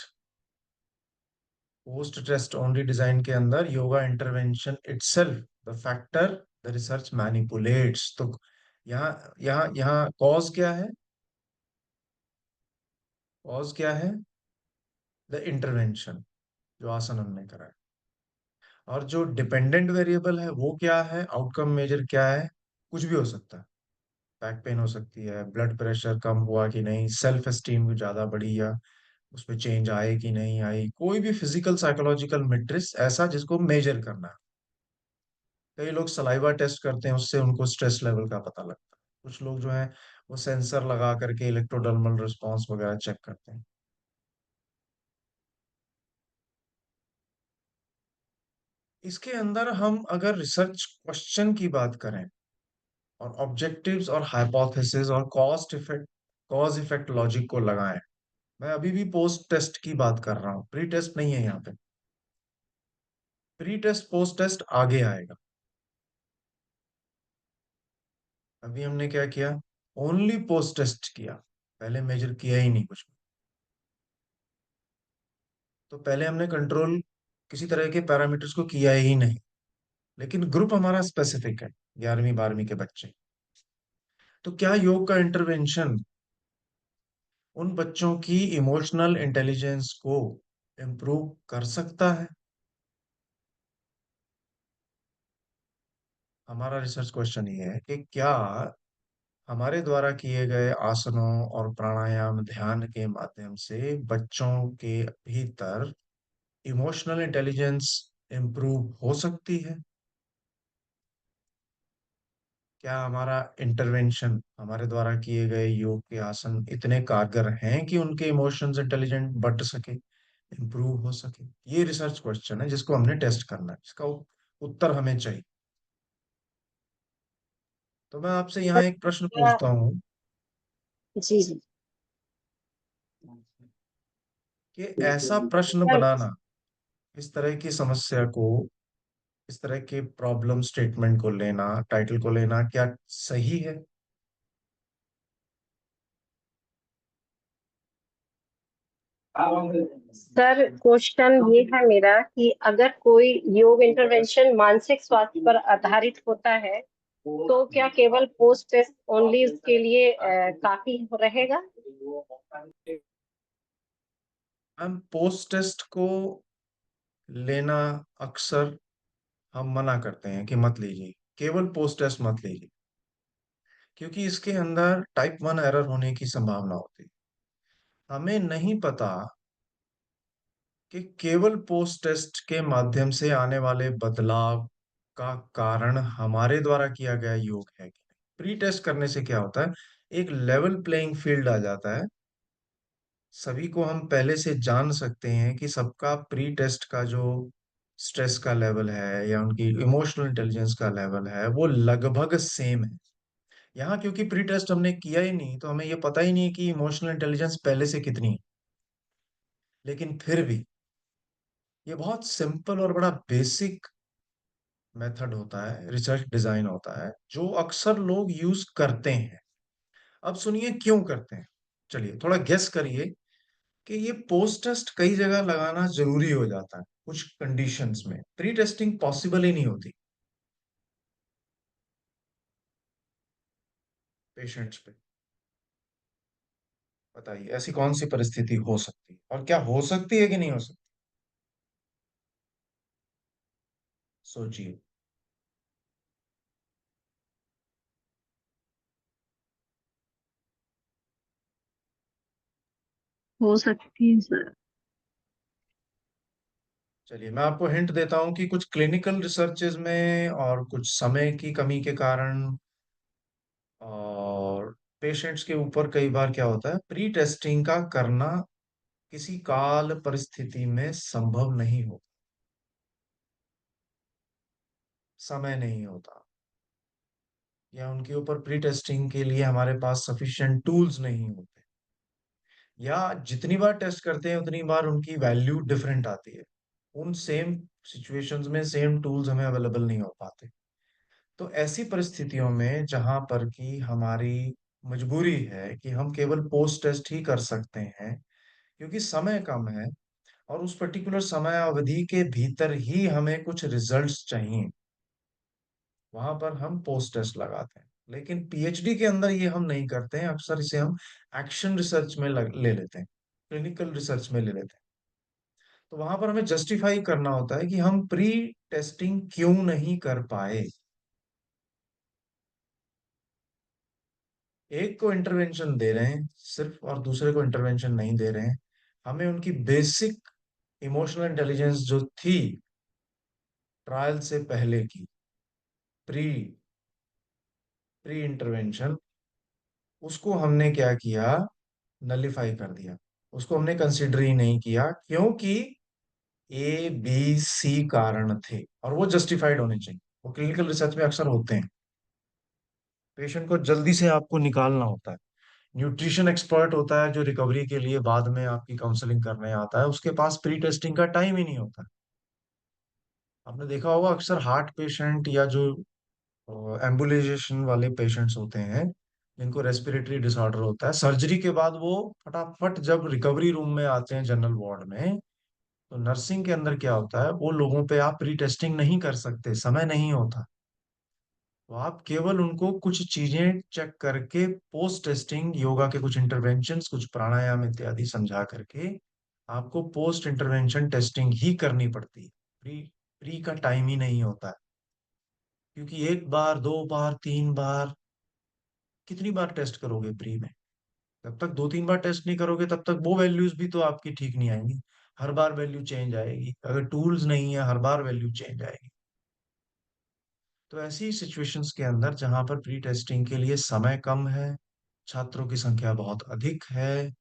Post test only design के अंदर yoga intervention itself the factor the research manipulates. तो यहाँ यहाँ यहाँ कॉज क्या है, कॉज क्या है, द इंटरवेंशन, जो आसन हमने करा है। और जो डिपेंडेंट वेरिएबल है वो क्या है, आउटकम मेजर क्या है, कुछ भी हो सकता है। बैक पेन हो सकती है, ब्लड प्रेशर कम हुआ कि नहीं, सेल्फ एस्टीम ज्यादा बढ़ी या उसमें चेंज आए कि नहीं आई, कोई भी फिजिकल साइकोलॉजिकल मेट्रिक्स ऐसा जिसको मेजर करना है। कई लोग सलाइवा टेस्ट करते हैं, उससे उनको स्ट्रेस लेवल का पता लगता है। कुछ लोग जो है वो सेंसर लगा करके इलेक्ट्रोडर्मल रिस्पॉन्स वगैरह चेक करते हैं। इसके अंदर हम अगर रिसर्च क्वेश्चन की बात करें और ऑब्जेक्टिव्स और हाइपोथेसिस और कॉज इफेक्ट लॉजिक को लगाएं। मैं अभी भी पोस्ट टेस्ट की बात कर रहा हूँ, प्री टेस्ट नहीं है यहाँ पे। प्री टेस्ट पोस्ट टेस्ट आगे आएगा। अभी हमने क्या किया, ओनली पोस्ट टेस्ट किया, पहले मेजर किया ही नहीं कुछ भी। तो पहले हमने कंट्रोल किसी तरह के पैरामीटर्स को किया ही नहीं, लेकिन ग्रुप हमारा स्पेसिफिक है, 11वीं 12वीं के बच्चे। तो क्या योग का इंटरवेंशन उन बच्चों की इमोशनल इंटेलिजेंस को इम्प्रूव कर सकता है? हमारा रिसर्च क्वेश्चन ये है कि क्या हमारे द्वारा किए गए आसनों और प्राणायाम ध्यान के माध्यम से बच्चों के भीतर इमोशनल इंटेलिजेंस इम्प्रूव हो सकती है? क्या हमारा इंटरवेंशन, हमारे द्वारा किए गए योग के आसन इतने कारगर हैं कि उनके इमोशंस इंटेलिजेंट बढ़ सके, इम्प्रूव हो सके? ये रिसर्च क्वेश्चन है जिसको हमने टेस्ट करना है, इसका उत्तर हमें चाहिए। तो मैं आपसे यहाँ एक प्रश्न क्या- पूछता हूँ जी जी। कि ऐसा प्रश्न बनाना, इस तरह की समस्या को, इस तरह के प्रॉब्लम स्टेटमेंट को लेना, टाइटल को लेना, क्या सही है? सर, क्वेश्चन ये है मेरा कि अगर कोई योग इंटरवेंशन मानसिक स्वास्थ्य पर आधारित होता है तो क्या केवल पोस्ट टेस्ट ओनली उसके लिए काफी रहेगा? हम पोस्ट टेस्ट को लेना अक्सर हम मना करते हैं कि मत लीजिए, केवल पोस्ट टेस्ट मत लीजिए, क्योंकि इसके अंदर टाइप 1 एरर होने की संभावना होती है। हमें नहीं पता कि केवल पोस्ट टेस्ट के माध्यम से आने वाले बदलाव का कारण हमारे द्वारा किया गया योग है कि नहीं। प्री टेस्ट करने से क्या होता है, एक लेवल प्लेइंग फील्ड आ जाता है। सभी को हम पहले से जान सकते हैं कि सबका प्री टेस्ट का जो स्ट्रेस का लेवल है या उनकी इमोशनल इंटेलिजेंस का लेवल है वो लगभग सेम है। यहाँ क्योंकि प्री टेस्ट हमने किया ही नहीं, तो हमें ये पता ही नहीं है कि इमोशनल इंटेलिजेंस पहले से कितनी है। लेकिन फिर भी ये बहुत सिंपल और बड़ा बेसिक मेथड होता है, रिसर्च डिजाइन होता है, जो अक्सर लोग यूज करते हैं। अब सुनिए क्यों करते हैं। चलिए थोड़ा गेस करिए कि ये पोस्ट टेस्ट कई जगह लगाना जरूरी हो जाता है, कुछ कंडीशंस में प्री टेस्टिंग पॉसिबल ही नहीं होती पेशेंट्स पे। बताइए ऐसी कौन सी परिस्थिति हो सकती है, और क्या हो सकती है कि नहीं हो सकती? सोचिए। हो सकती है सर। चलिए मैं आपको हिंट देता हूं कि कुछ क्लिनिकल रिसर्चेज में और कुछ समय की कमी के कारण और पेशेंट्स के ऊपर कई बार क्या होता है, प्री टेस्टिंग का करना किसी काल परिस्थिति में संभव नहीं हो, समय नहीं होता, या उनके ऊपर प्री टेस्टिंग के लिए हमारे पास सफिशिएंट टूल्स नहीं होते, या जितनी बार टेस्ट करते हैं उतनी बार उनकी वैल्यू डिफरेंट आती है। उन सेम सिचुएशंस में सेम टूल्स हमें अवेलेबल नहीं हो पाते। तो ऐसी परिस्थितियों में जहां पर कि हमारी मजबूरी है कि हम केवल पोस्ट टेस्ट ही कर सकते हैं, क्योंकि समय कम है और उस पर्टिकुलर समय अवधि के भीतर ही हमें कुछ रिजल्ट्स चाहिए, वहां पर हम पोस्ट टेस्ट लगाते हैं। लेकिन पीएचडी के अंदर ये हम नहीं करते हैं, अक्सर इसे हम एक्शन रिसर्च में ले लेते हैं, क्लिनिकल रिसर्च में ले लेते हैं। तो वहां पर हमें जस्टिफाई करना होता है कि हम प्री टेस्टिंग क्यों नहीं कर पाए। एक को इंटरवेंशन दे रहे हैं सिर्फ और दूसरे को इंटरवेंशन नहीं दे रहे हैं। हमें उनकी बेसिक इमोशनल इंटेलिजेंस जो थी ट्रायल से पहले की, प्री प्री इंटरवेंशन, उसको हमने क्या किया, नलिफाई कर दिया। उसको हमने कंसिडर ही नहीं किया, क्योंकि ए बी सी कारण थे और वो जस्टिफाइड होने चाहिए। वो क्लिनिकल रिसर्च में अक्सर होते हैं। पेशेंट को जल्दी से आपको निकालना होता है। न्यूट्रिशन एक्सपर्ट होता है जो रिकवरी के लिए बाद में आपकी काउंसलिंग करने आता है, उसके पास प्री टेस्टिंग का टाइम ही नहीं होता। आपने देखा होगा अक्सर हार्ट पेशेंट या जो एम्बुलाइजेशन वाले पेशेंट्स होते हैं, जिनको रेस्पिरेटरी डिसऑर्डर होता है, सर्जरी के बाद वो फटाफट जब रिकवरी रूम में आते हैं जनरल वार्ड में, तो नर्सिंग के अंदर क्या होता है, वो लोगों पे आप प्री टेस्टिंग नहीं कर सकते, समय नहीं होता। तो आप केवल उनको कुछ चीजें चेक करके पोस्ट टेस्टिंग योगा के कुछ इंटरवेंशंस, कुछ प्राणायाम इत्यादि समझा करके आपको पोस्ट इंटरवेंशन टेस्टिंग ही करनी पड़ती है। प्री प्री का टाइम ही नहीं होता है, क्योंकि एक बार, दो बार, तीन बार, कितनी बार टेस्ट करोगे प्री में? जब तक दो तीन बार टेस्ट नहीं करोगे तब तक वो वैल्यूज भी तो आपकी ठीक नहीं आएंगी। हर बार वैल्यू चेंज आएगी, अगर टूल्स नहीं है हर बार वैल्यू चेंज आएगी। तो ऐसी सिचुएशंस के अंदर जहां पर प्री टेस्टिंग के लिए समय कम है, छात्रों की संख्या बहुत अधिक है,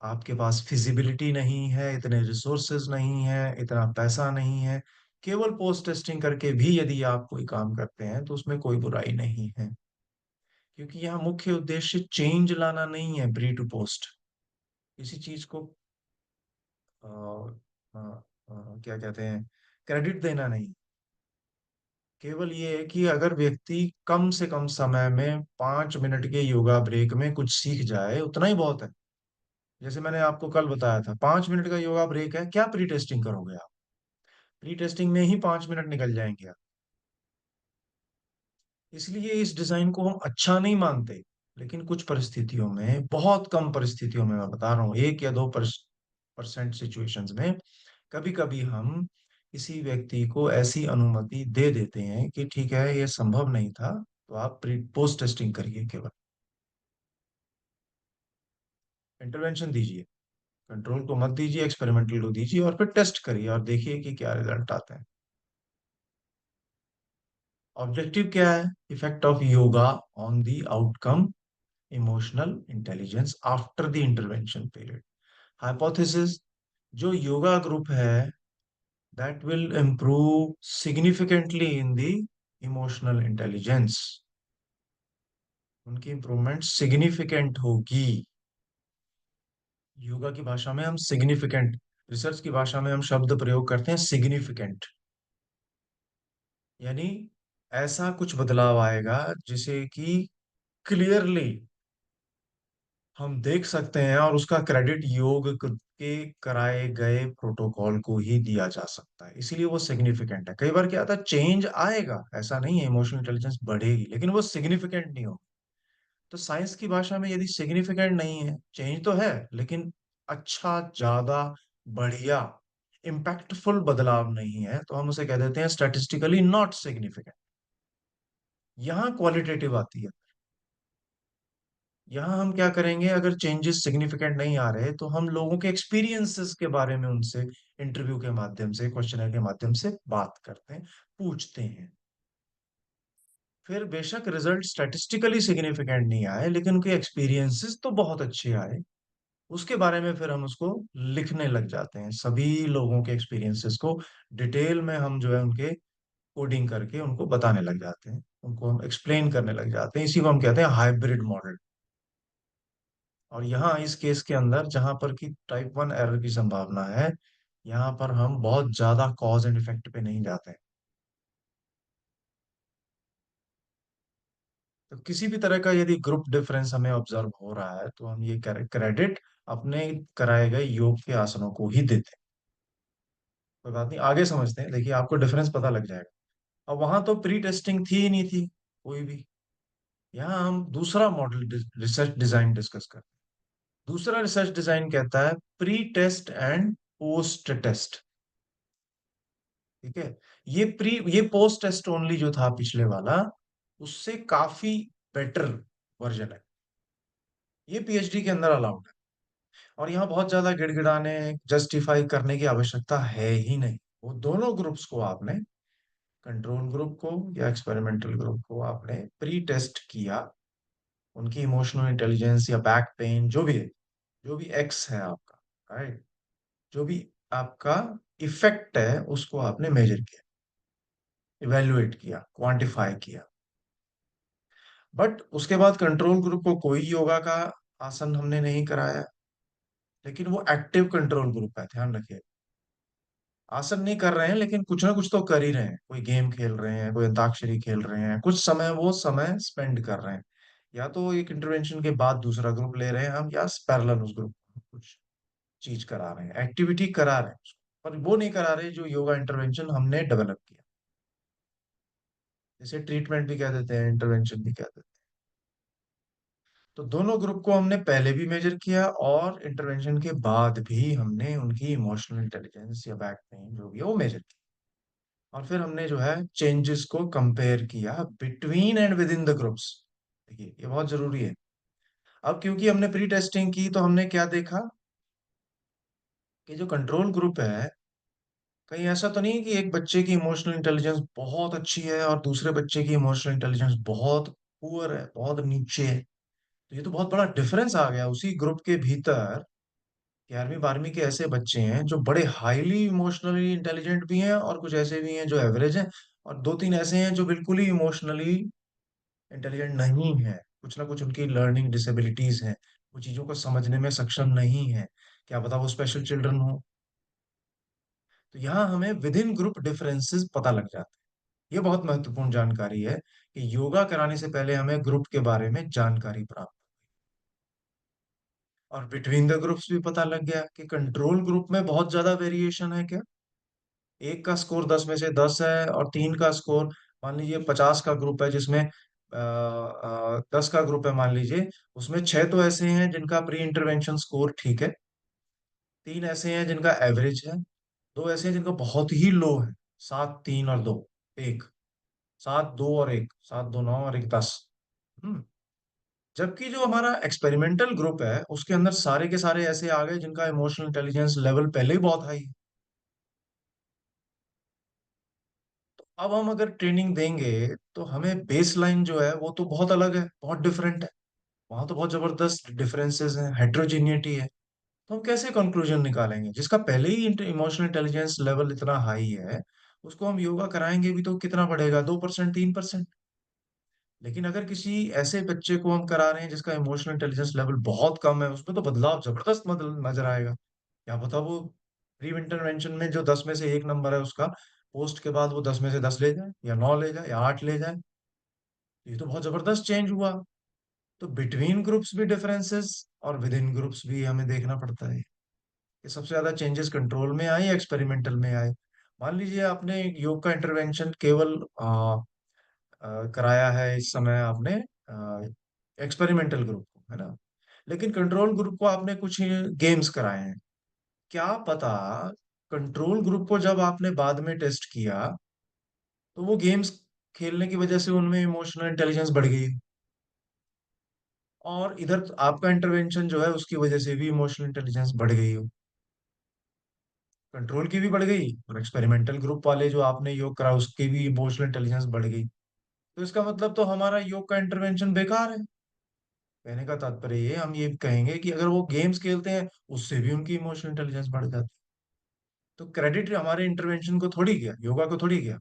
आपके पास फिजिबिलिटी नहीं है, इतने रिसोर्सेज नहीं है, इतना पैसा नहीं है, केवल पोस्ट टेस्टिंग करके भी यदि आप कोई काम करते हैं तो उसमें कोई बुराई नहीं है। क्योंकि यहाँ मुख्य उद्देश्य चेंज लाना नहीं है, प्री टू पोस्ट किसी चीज को अ, क्या कहते हैं, क्रेडिट देना नहीं। केवल ये है कि अगर व्यक्ति कम से कम समय में 5 मिनट के योगा ब्रेक में कुछ सीख जाए, उतना ही बहुत है। जैसे मैंने आपको कल बताया था, 5 मिनट का योगा ब्रेक है, क्या प्री टेस्टिंग करोगे आप? प्री टेस्टिंग में ही 5 मिनट निकल जाएंगे आप। इसलिए इस डिजाइन को हम अच्छा नहीं मानते। लेकिन कुछ परिस्थितियों में, बहुत कम परिस्थितियों में, मैं बता रहा हूँ 1 या 2% सिचुएशंस में, कभी कभी हम किसी व्यक्ति को ऐसी अनुमति दे देते हैं कि ठीक है, ये संभव नहीं था, तो आप प्री पोस्ट टेस्टिंग करिए, केवल इंटरवेंशन दीजिए, कंट्रोल को मत दीजिए, एक्सपेरिमेंटल को दीजिए, और फिर टेस्ट करिए और देखिए कि क्या रिजल्ट आते हैं। ऑब्जेक्टिव क्या है? Effect of yoga on the outcome, emotional intelligence after the intervention period. Hypothesis, जो योगा ग्रुप है that will improve significantly in the emotional intelligence, उनकी इंप्रूवमेंट सिग्निफिकेंट होगी। योगा की भाषा में हम सिग्निफिकेंट, रिसर्च की भाषा में हम शब्द प्रयोग करते हैं सिग्निफिकेंट, यानी ऐसा कुछ बदलाव आएगा जिसे कि क्लियरली हम देख सकते हैं, और उसका क्रेडिट के कराए गए प्रोटोकॉल को ही दिया जा सकता है, इसीलिए वो सिग्निफिकेंट है। कई बार क्या होता है, चेंज आएगा, ऐसा नहीं है, इमोशनल इंटेलिजेंस बढ़ेगी, लेकिन वो सिग्निफिकेंट नहीं होगा। तो साइंस की भाषा में यदि सिग्निफिकेंट नहीं है, चेंज तो है लेकिन अच्छा, ज्यादा, बढ़िया, इम्पैक्टफुल बदलाव नहीं है, तो हम उसे कह देते हैं स्टैटिस्टिकली नॉट सिग्निफिकेंट। यहाँ क्वालिटेटिव आती है। यहाँ हम क्या करेंगे, अगर चेंजेस सिग्निफिकेंट नहीं आ रहे तो हम लोगों के एक्सपीरियंसेस के बारे में उनसे इंटरव्यू के माध्यम से, क्वेश्चनर के माध्यम से बात करते हैं, पूछते हैं। फिर बेशक रिजल्ट स्टैटिस्टिकली सिग्निफिकेंट नहीं आए, लेकिन उनके एक्सपीरियंसेस तो बहुत अच्छे आए, उसके बारे में फिर हम उसको लिखने लग जाते हैं, सभी लोगों के एक्सपीरियंसेस को डिटेल में हम जो है उनके कोडिंग करके उनको बताने लग जाते हैं, उनको हम एक्सप्लेन करने लग जाते हैं। इसी को हम कहते हैं हाइब्रिड मॉडल। और यहाँ इस केस के अंदर जहां पर कि टाइप 1 एरर की संभावना है, यहाँ पर हम बहुत ज्यादा कॉज एंड इफेक्ट पे नहीं जाते हैं। तो किसी भी तरह का यदि ग्रुप डिफरेंस हमें ऑब्जर्व हो रहा है तो हम ये क्रेडिट अपने कराए गए योग के आसनों को ही देते हैं। कोई बात नहीं, आगे समझते हैं, देखिए आपको डिफरेंस पता लग जाएगा। अब वहां तो प्री टेस्टिंग थी ही नहीं थी कोई भी। यहाँ हम दूसरा मॉडल रिसर्च डिजाइन डिस्कस करते हैं। दूसरा रिसर्च डिजाइन कहता है pre test and post test. ठीक है। ये पोस्ट टेस्ट ओनली जो था पिछले वाला, उससे काफी बेटर वर्जन है। ये पीएचडी के अंदर अलाउड है। और यहाँ बहुत ज्यादा गिड़गिड़ाने जस्टिफाई करने की आवश्यकता है ही नहीं। वो दोनों ग्रुप्स को आपने, कंट्रोल ग्रुप को या एक्सपेरिमेंटल ग्रुप को आपने प्री टेस्ट किया, उनकी इमोशनल इंटेलिजेंस या बैक पेन जो भी है, जो भी एक्स है आपका, राइट, जो भी आपका इफेक्ट है उसको आपने मेजर किया, इवेल्युएट किया, क्वांटिफाई किया। बट उसके बाद कंट्रोल ग्रुप को कोई योगा का आसन हमने नहीं कराया। लेकिन वो एक्टिव कंट्रोल ग्रुप है, ध्यान रखिए। आसन नहीं कर रहे हैं लेकिन कुछ ना कुछ तो कर ही रहे हैं। कोई गेम खेल रहे हैं, कोई अंताक्षरी खेल रहे हैं, कुछ समय वो समय स्पेंड कर रहे हैं। या तो एक इंटरवेंशन के बाद दूसरा ग्रुप ले रहे हैं हम, या पैरेलल उस ग्रुप कुछ चीज करा रहे हैं, एक्टिविटी करा रहे हैं उसको। पर वो नहीं करा रहे जो योगा इंटरवेंशन हमने डेवलप किया। जैसे ट्रीटमेंट भी कह देते हैं, इंटरवेंशन भी कह देते हैं। तो दोनों ग्रुप को हमने पहले भी मेजर किया, और इंटरवेंशन के बाद भी हमने उनकी इमोशनल इंटेलिजेंस या बैक पेन जो भी है वो मेजर किया। और फिर हमने जो है चेंजेस को कंपेयर किया between and with in the groups. देखिए ये बहुत जरूरी है। अब क्योंकि हमने प्री टेस्टिंग की तो हमने क्या देखा कि जो कंट्रोल ग्रुप है, कहीं ऐसा तो नहीं कि एक बच्चे की इमोशनल इंटेलिजेंस बहुत अच्छी है और दूसरे बच्चे की इमोशनल इंटेलिजेंस बहुत पुअर है, बहुत नीचे है। तो ये तो बहुत बड़ा डिफरेंस आ गया उसी ग्रुप के भीतर। 11वीं 12वीं के ऐसे बच्चे हैं जो बड़े हाईली इमोशनली इंटेलिजेंट भी हैं, और कुछ ऐसे भी हैं जो एवरेज हैं, और दो तीन ऐसे हैं जो बिल्कुल ही इमोशनली इंटेलिजेंट नहीं है। कुछ ना कुछ उनकी लर्निंग डिसेबिलिटीज हैं, वो चीजों को समझने में सक्षम नहीं है। क्या पता वो स्पेशल चिल्ड्रन हो। तो यहाँ हमें विद इन ग्रुप डिफरेंसेस पता लग जाते हैं। ये बहुत महत्वपूर्ण जानकारी है कि योगा कराने से पहले हमें ग्रुप के बारे में जानकारी प्राप्त। और बिटवीन द ग्रुप्स भी पता लग गया कि कंट्रोल ग्रुप में बहुत ज्यादा वेरिएशन है क्या। एक का स्कोर 10 में से 10 है, और तीन का स्कोर, मान लीजिए 50 का ग्रुप है जिसमें 10 का ग्रुप है मान लीजिए, उसमें 6 तो ऐसे हैं जिनका प्री इंटरवेंशन स्कोर ठीक है, तीन ऐसे हैं जिनका एवरेज है, दो ऐसे हैं जिनका बहुत ही लो है, 7 3 और 2, एक, 7 2 और 1, 7 2 9 और एक 10। हम्म। जबकि जो हमारा एक्सपेरिमेंटल ग्रुप है उसके अंदर सारे के सारे ऐसे आ गए जिनका इमोशनल इंटेलिजेंस लेवल पहले ही बहुत हाई है। अब हम अगर ट्रेनिंग देंगे तो हमें बेस लाइन जो है वो तो बहुत अलग है, बहुत डिफरेंट है। वहां तो बहुत जबरदस्त डिफरेंसेस हैं, हेट्रोजीनियटी है। तो हम कैसे कंक्लूजन निकालेंगे जिसका पहले ही इमोशनल इंटेलिजेंस लेवल इतना हाई है, उसको हम योगा कराएंगे भी तो कितना बढ़ेगा, 2% 3%। लेकिन अगर किसी ऐसे बच्चे को हम करा रहे हैं जिसका इमोशनल इंटेलिजेंस लेवल बहुत कम है, उसमें तो बदलाव जबरदस्त नजर आएगा। क्या पता वो प्री इंटरवेंशन में जो 10 में से 1 नंबर है उसका, पोस्ट के बाद वो 10 में से 10 ले जाए, या 9 ले जाए, या 8 ले जाए। ये तो बहुत जबरदस्त चेंज हुआ। तो बिटवीन ग्रुप्स भी डिफरेंसेस, और विद इन ग्रुप्स भी हमें देखना पड़ता है। ये सबसे ज्यादा चेंजेस कंट्रोल में आए, एक्सपेरिमेंटल में आए। मान लीजिए आपने योग का इंटरवेंशन केवल कराया है इस समय आपने एक्सपेरिमेंटल ग्रुप को, है ना, लेकिन कंट्रोल ग्रुप को आपने कुछ गेम्स कराए हैं। क्या पता कंट्रोल ग्रुप को जब आपने बाद में टेस्ट किया तो वो गेम्स खेलने की वजह से उनमें इमोशनल इंटेलिजेंस बढ़ गई, और इधर आपका इंटरवेंशन जो है उसकी वजह से भी इमोशनल इंटेलिजेंस बढ़ गई हो। कंट्रोल की भी बढ़ गई, और एक्सपेरिमेंटल ग्रुप वाले जो आपने योग करा उसकी भी इमोशनल इंटेलिजेंस बढ़ गई। तो इसका मतलब तो हमारा योग का इंटरवेंशन बेकार है। कहने का तात्पर्य ये, हम ये कहेंगे कि अगर वो गेम्स खेलते हैं उससे भी उनकी इमोशनल इंटेलिजेंस बढ़ जाती है। तो क्रेडिट हमारे इंटरवेंशन को थोड़ी गया, योगा को थोड़ी गया,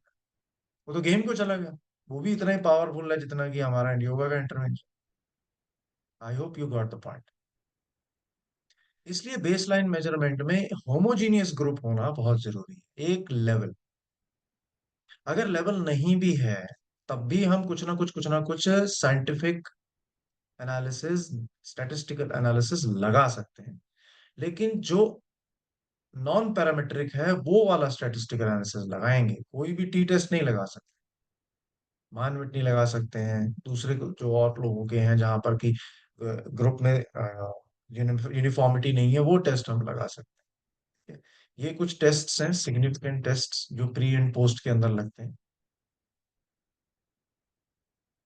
वो तो गेम को चला गया। वो भी इतना ही पावरफुल है जितना कि हमारा योगा का intervention. I hope you got the point. इसलिए बेसलाइन मेजरमेंट में होमोजीनियस ग्रुप होना बहुत जरूरी है, एक लेवल। अगर लेवल नहीं भी है तब भी हम कुछ ना कुछ साइंटिफिक एनालिसिस, स्टैटिस्टिकल एनालिसिस लगा सकते हैं। लेकिन जो नॉन पैरामेट्रिक है वो वाला स्टैटिस्टिकल एनालिसिस लगाएंगे, कोई भी टी टेस्ट नहीं लगा सकते, मानविट नहीं लगा सकते हैं, दूसरे जो और लोगों के हैं जहां पर कि ग्रुप में यूनिफॉर्मिटी नहीं है, वो टेस्ट हम लगा सकते हैं। ये कुछ टेस्ट्स हैं, सिग्निफिकेंट टेस्ट्स, जो प्री एंड पोस्ट के अंदर लगते हैं।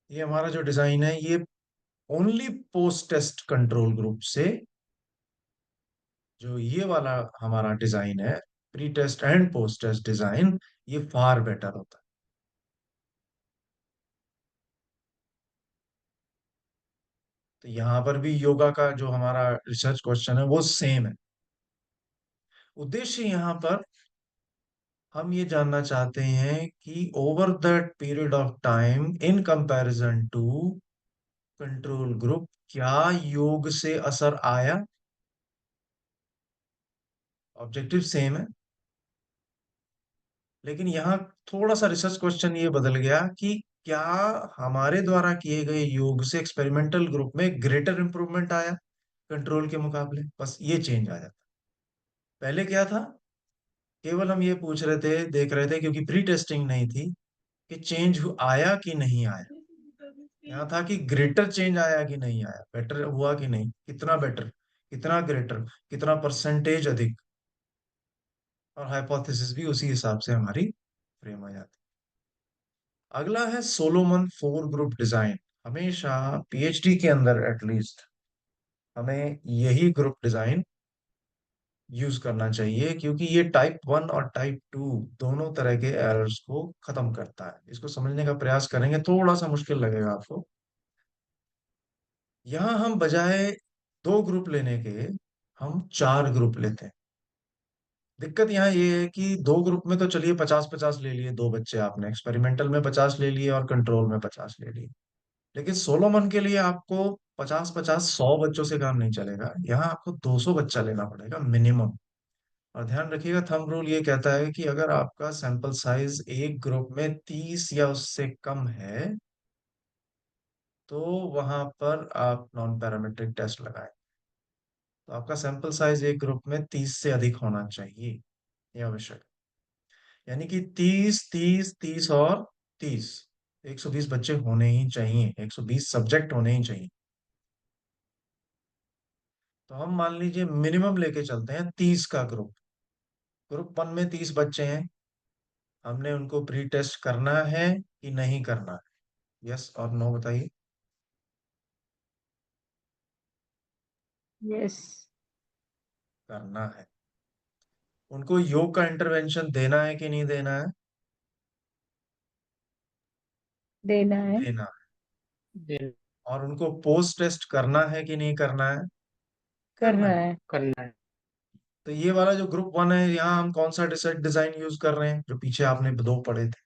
ये हमारा जो डिजाइन है ये only post test control group से, जो ये वाला हमारा डिजाइन है, pre test and post test design, ये फार बेटर होता है। तो यहाँ पर भी योगा का जो हमारा रिसर्च क्वेश्चन है वो सेम है। उद्देश्य यहाँ पर हम ये जानना चाहते हैं कि over that period of time in comparison to control group, क्या योग से असर आया। ऑब्जेक्टिव सेम है, लेकिन यहाँ थोड़ा सा रिसर्च क्वेश्चन ये बदल गया कि क्या हमारे द्वारा किए गए योग से एक्सपेरिमेंटल ग्रुप में ग्रेटर इंप्रूवमेंट आया कंट्रोल के मुकाबले। बस ये चेंज आया। पहले क्या था, केवल हम ये पूछ रहे थे, देख रहे थे, क्योंकि प्री टेस्टिंग नहीं थी, कि चेंज आया कि नहीं आया। यहाँ था कि ग्रेटर चेंज आया कि नहीं आया, बेटर हुआ कि नहीं, कितना बेटर, कितना ग्रेटर, कितना परसेंटेज अधिक। और हाइपोथेसिस भी उसी हिसाब से हमारी फ्रेम हो जाती। अगला है सोलोमन फोर ग्रुप डिजाइन। हमेशा पीएचडी के अंदर एटलीस्ट हमें यही ग्रुप डिजाइन यूज करना चाहिए, क्योंकि ये टाइप वन और टाइप टू दोनों तरह के एरर्स को खत्म करता है। इसको समझने का प्रयास करेंगे, थोड़ा सा मुश्किल लगेगा आपको। यहाँ हम बजाय दो ग्रुप लेने के हम चार ग्रुप लेते हैं। दिक्कत यहाँ ये है कि दो ग्रुप में तो चलिए 50-50 ले लिए, दो बच्चे आपने एक्सपेरिमेंटल में 50 ले लिए और कंट्रोल में 50 ले लिए। लेकिन सोलोमन के लिए आपको 50-50 100 बच्चों से काम नहीं चलेगा, यहाँ आपको 200 बच्चा लेना पड़ेगा मिनिमम। और ध्यान रखिएगा, थंब रूल ये कहता है कि अगर आपका सैंपल साइज एक ग्रुप में 30 या उससे कम है, तो वहां पर आप नॉन पैरामेट्रिक टेस्ट लगाएं। तो आपका सैंपल साइज एक ग्रुप में 30 से अधिक होना चाहिए, यह आवश्यक। यानी कि 30, 30, 30 और 30, 120 बच्चे होने ही चाहिए, 120 सब्जेक्ट होने ही चाहिए। तो हम मान लीजिए मिनिमम लेके चलते हैं 30 का ग्रुप। ग्रुप वन में 30 बच्चे हैं, हमने उनको प्री टेस्ट करना है कि नहीं करना है, यस और नो बताइए। यस। करना है। उनको योग का इंटरवेंशन देना है कि नहीं देना है। देना है। देना है। जी। और उनको पोस्ट टेस्ट करना है कि नहीं करना है। करना करना है। है। करना है। तो ये वाला जो ग्रुप वन है, यहाँ हम कौन सा डिजाइन यूज कर रहे हैं, जो पीछे आपने दो पढ़े थे,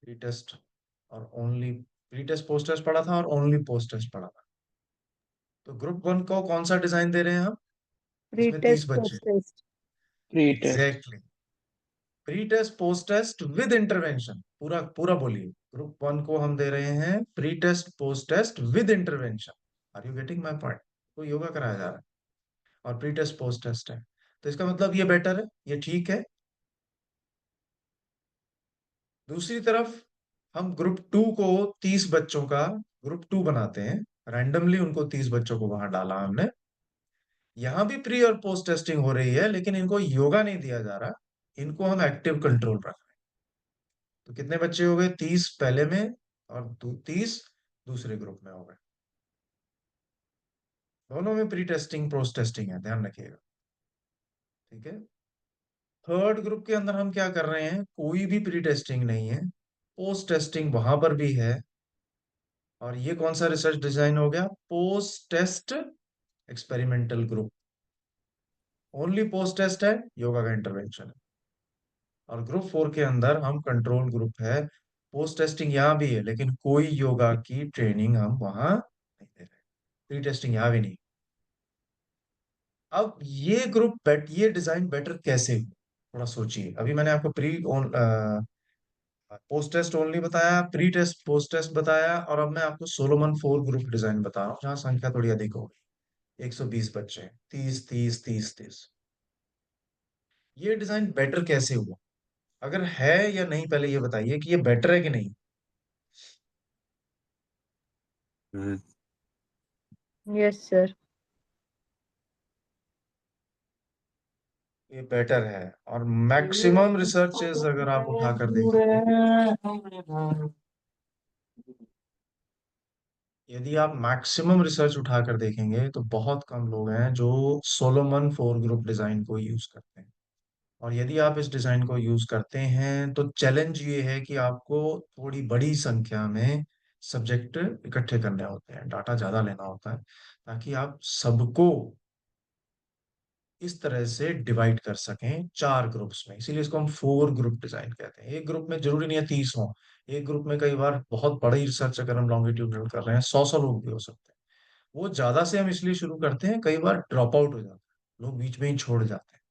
प्री टेस्ट और only, pre test post test पढ़ा था और ओनली पोस्ट टेस्ट पढ़ा था। तो ग्रुप वन को कौन सा डिजाइन दे रहे हैं हम, प्री जिसमें 30 टेस्ट बच्चे। Post test. Pre test. Exactly. Pre test post test with intervention, पूरा पूरा बोलिए। ग्रुप वन को हम दे रहे हैं pre test post test with intervention. Are you getting my point. को योगा कराया जा रहा है और प्री टेस्ट पोस्ट टेस्ट है, तो इसका मतलब ये बेटर है, ये ठीक है। दूसरी तरफ हम ग्रुप टू को 30 बच्चों का ग्रुप टू बनाते हैं, रैंडमली उनको 30 बच्चों को वहां डाला हमने। यहां भी प्री और पोस्ट टेस्टिंग हो रही है, लेकिन इनको योगा नहीं दिया जा रहा, इनको हम एक्टिव कंट्रोल रख रहे हैं। तो कितने बच्चे हो गए, 30 पहले में और 30 दूसरे ग्रुप में हो गए। दोनों में प्री टेस्टिंग पोस्ट टेस्टिंग है, ध्यान रखिएगा। ठीक है। थर्ड ग्रुप के अंदर हम क्या कर रहे हैं, कोई भी प्री टेस्टिंग नहीं है, पोस्ट टेस्टिंग वहां पर भी है। और ये कौन सा रिसर्च डिजाइन हो गया, post test experimental group. Only post test है, योगा का इंटरवेंशन है। और ग्रुप फोर के अंदर हम कंट्रोल ग्रुप है, पोस्ट टेस्टिंग यहाँ भी है, लेकिन कोई योगा की ट्रेनिंग हम वहां नहीं दे रहे, प्री टेस्टिंग यहाँ भी नहीं। अब ये ये डिजाइन बेटर कैसे हो, थोड़ा सोचिए। अभी मैंने आपको पोस्ट टेस्ट ओनली बताया, प्री टेस्ट, पोस्ट टेस्ट बताया, और अब मैं आपको सोलोमन फोर ग्रुप डिजाइन बता रहा हूँ, जहाँ संख्या थोड़ी अधिक होगी। 120 बच्चे, 30 30 30 30। ये डिजाइन बेटर कैसे हुआ? अगर है या नहीं, पहले ये बताइए कि ये बेटर है कि नहीं। Yes sir. ये बेटर है। और मैक्सिमम रिसर्चेस अगर आप उठा कर देखेंगे, यदि आप मैक्सिमम रिसर्च उठाकर देखेंगे, तो बहुत कम लोग हैं जो सोलोमन फोर ग्रुप डिजाइन को यूज करते हैं। और यदि आप इस डिजाइन को यूज करते हैं, तो चैलेंज ये है कि आपको थोड़ी बड़ी संख्या में सब्जेक्ट इकट्ठे करने होते हैं, डाटा ज्यादा लेना होता है, ताकि आप सबको इस तरह से डिवाइड कर सकें चार ग्रुप्स में। इसीलिए इसको हम फोर ग्रुप डिजाइन कहते हैं। एक ग्रुप में जरूरी नहीं है 30 हो, एक ग्रुप में कई बार बहुत बड़ी रिसर्च अगर हम लॉन्गिट्यूडनल कर रहे हैं, 100 लोग भी हो सकते हैं। वो ज्यादा से हम इसलिए शुरू करते हैं, कई बार ड्रॉप आउट हो जाता है, लोग बीच में ही छोड़ जाते हैं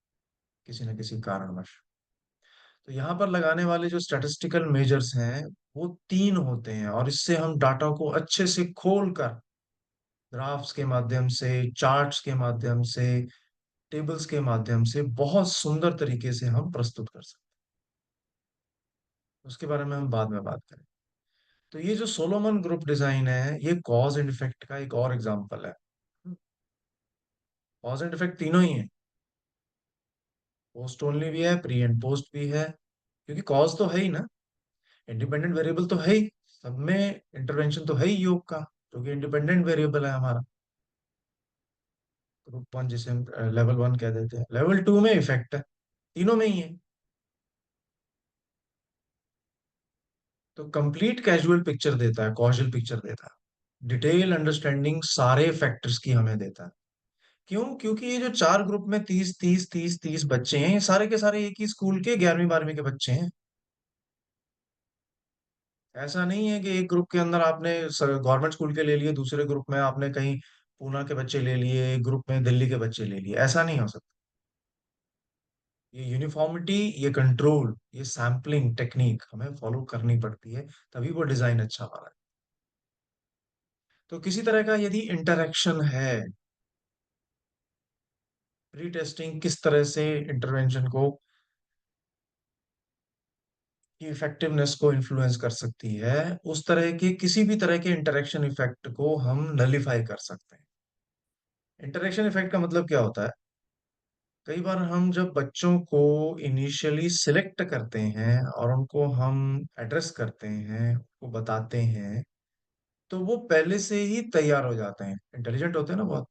किसी न किसी कारणवश। तो यहाँ पर लगाने वाले जो स्टैटिस्टिकल मेजर्स हैं, वो तीन होते हैं, और इससे हम डाटा को अच्छे से खोल कर ग्राफ्स के माध्यम से, चार्ट्स के माध्यम से, टेबल्स के माध्यम से बहुत सुंदर तरीके से हम प्रस्तुत कर सकते हैं। उसके बारे में हम बाद में बात करें। तो ये जो सोलोमन ग्रुप डिजाइन है, ये कॉज एंड इफेक्ट का एक और एग्जांपल है। कॉज एंड इफेक्ट तीनों ही है, पोस्ट ओनली भी है, प्री एंड पोस्ट भी है। क्योंकि कॉज तो है ही ना, इंडिपेंडेंट वेरिएबल तो है ही, सब में इंटरवेंशन तो है ही योग का, जो कि इंडिपेंडेंट वेरिएबल है हमारा। ग्रुप वन जिसे हम लेवल वन कह देते हैं, लेवल टू में इफेक्ट है, तीनों में ही है। तो कंप्लीट कैजुअल पिक्चर देता है, कॉजल पिक्चर देता है, डिटेल अंडरस्टैंडिंग सारे फैक्टर्स की हमें देता है। क्यों? क्योंकि ये जो चार ग्रुप में 30 30 30 30 बच्चे हैं, ये सारे के सारे एक ही स्कूल के 11वीं 12वीं के बच्चे हैं। ऐसा नहीं है कि एक ग्रुप के अंदर आपने गवर्नमेंट स्कूल के ले लिए, दूसरे ग्रुप में आपने कहीं पूना के बच्चे ले लिए, एक ग्रुप में दिल्ली के बच्चे ले लिए, ऐसा नहीं हो सकता। ये यूनिफॉर्मिटी, ये कंट्रोल, ये सैम्पलिंग टेक्निक हमें फॉलो करनी पड़ती है, तभी वो डिजाइन अच्छा बना है। तो किसी तरह का यदि इंटरेक्शन है, प्री टेस्टिंग किस तरह से इंटरवेंशन को, की इफेक्टिवनेस को इन्फ्लुएंस कर सकती है, उस तरह के किसी भी तरह के इंटरेक्शन इफेक्ट को हम नलिफाई कर सकते हैं। इंटरेक्शन इफेक्ट का मतलब क्या होता है? कई बार हम जब बच्चों को इनिशियली सिलेक्ट करते हैं और उनको हम एड्रेस करते हैं, उनको बताते हैं, तो वो पहले से ही तैयार हो जाते हैं, इंटेलिजेंट होते हैं ना बहुत,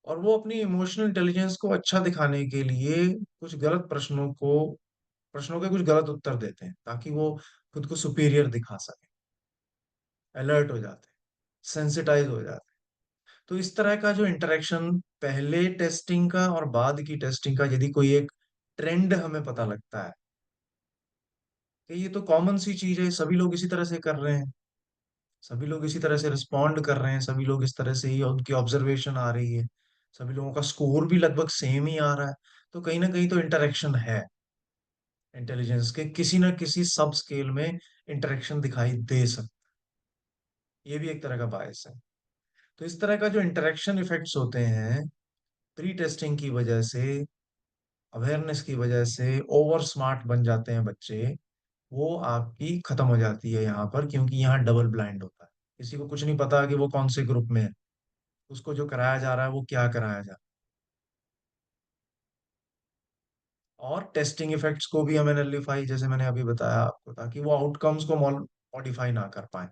और वो अपनी इमोशनल इंटेलिजेंस को अच्छा दिखाने के लिए कुछ गलत प्रश्नों के कुछ गलत उत्तर देते हैं, ताकि वो खुद को सुपीरियर दिखा सके, अलर्ट हो जाते हैं, सेंसिटाइज हो जाते हैं। तो इस तरह का जो इंटरेक्शन पहले टेस्टिंग का और बाद की टेस्टिंग का, यदि कोई एक ट्रेंड हमें पता लगता है कि ये तो कॉमन सी चीज है, सभी लोग इसी तरह से कर रहे हैं, सभी लोग इसी तरह से रिस्पॉन्ड कर रहे हैं, सभी लोग इस तरह से ही, उनकी ऑब्जर्वेशन आ रही है, सभी लोगों का स्कोर भी लगभग सेम ही आ रहा है, तो कहीं ना कहीं तो इंटरेक्शन है, इंटेलिजेंस के किसी ना किसी सब स्केल में इंटरेक्शन दिखाई दे सकता है। ये भी एक तरह का बायस है। तो इस तरह का जो इंटरेक्शन इफेक्ट्स होते हैं, प्री टेस्टिंग की वजह से, अवेयरनेस की वजह से ओवर स्मार्ट बन जाते हैं बच्चे, वो आपकी खत्म हो जाती है यहाँ पर, क्योंकि यहाँ डबल ब्लाइंड होता है। किसी को कुछ नहीं पता कि वो कौन से ग्रुप में है, उसको जो कराया जा रहा है वो क्या कराया जा रहा है। और टेस्टिंग इफेक्ट्स को भी हमें नलिफाई, जैसे मैंने अभी बताया आपको, ताकि वो आउटकम्स को मॉडिफाई ना कर पाए।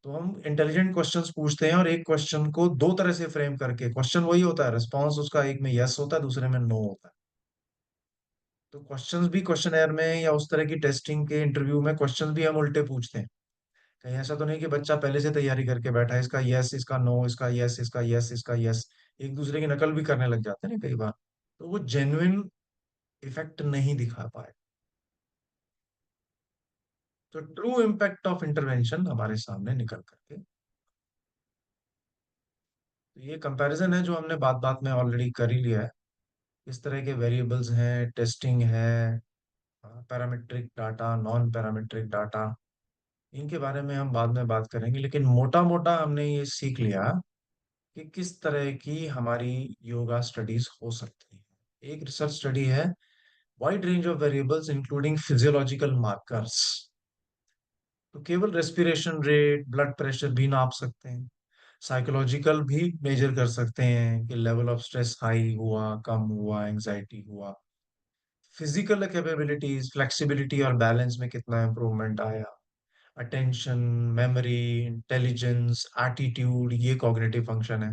तो हम इंटेलिजेंट क्वेश्चंस पूछते हैं, और एक क्वेश्चन को दो तरह से फ्रेम करके, क्वेश्चन वही होता है, रिस्पॉन्स उसका एक में यस होता है, दूसरे में नो होता है। तो क्वेश्चंस भी क्वेश्चन में, या उस तरह की टेस्टिंग के इंटरव्यू में क्वेश्चंस भी हम उल्टे पूछते हैं। कहीं ऐसा तो नहीं कि बच्चा पहले से तैयारी करके बैठा है, इसका यस, इसका नो, इसका यस, इसका यस, इसका यस, एक दूसरे की नकल भी करने लग जाते हैं ना कई बार, तो वो जेन्युइन इफेक्ट नहीं दिखा पाए। तो ट्रू इम्पैक्ट ऑफ इंटरवेंशन हमारे सामने निकल करके, तो ये कंपैरिजन है जो हमने बात बात में ऑलरेडी कर ही लिया है। इस तरह के वेरिएबल्स हैं, टेस्टिंग है, parametric data, non parametric data, इनके बारे में हम बाद में बात करेंगे, लेकिन मोटा मोटा हमने ये सीख लिया कि किस तरह की हमारी योगा स्टडीज हो सकती है। एक रिसर्च स्टडी है, wide range of variables including physiological markers. तो केवल रेस्पिरेशन रेट, ब्लड प्रेशर भी नाप सकते हैं, साइकोलॉजिकल भी मेजर कर सकते हैं कि लेवल ऑफ स्ट्रेस हाई हुआ, कम हुआ, एंजाइटी हुआ, फिजिकल कैपेबिलिटीज, फ्लेक्सिबिलिटी और बैलेंस में कितना इंप्रूवमेंट आया, अटेंशन, मेमोरी, इंटेलिजेंस, एटीट्यूड, ये कॉग्निटिव फंक्शन है।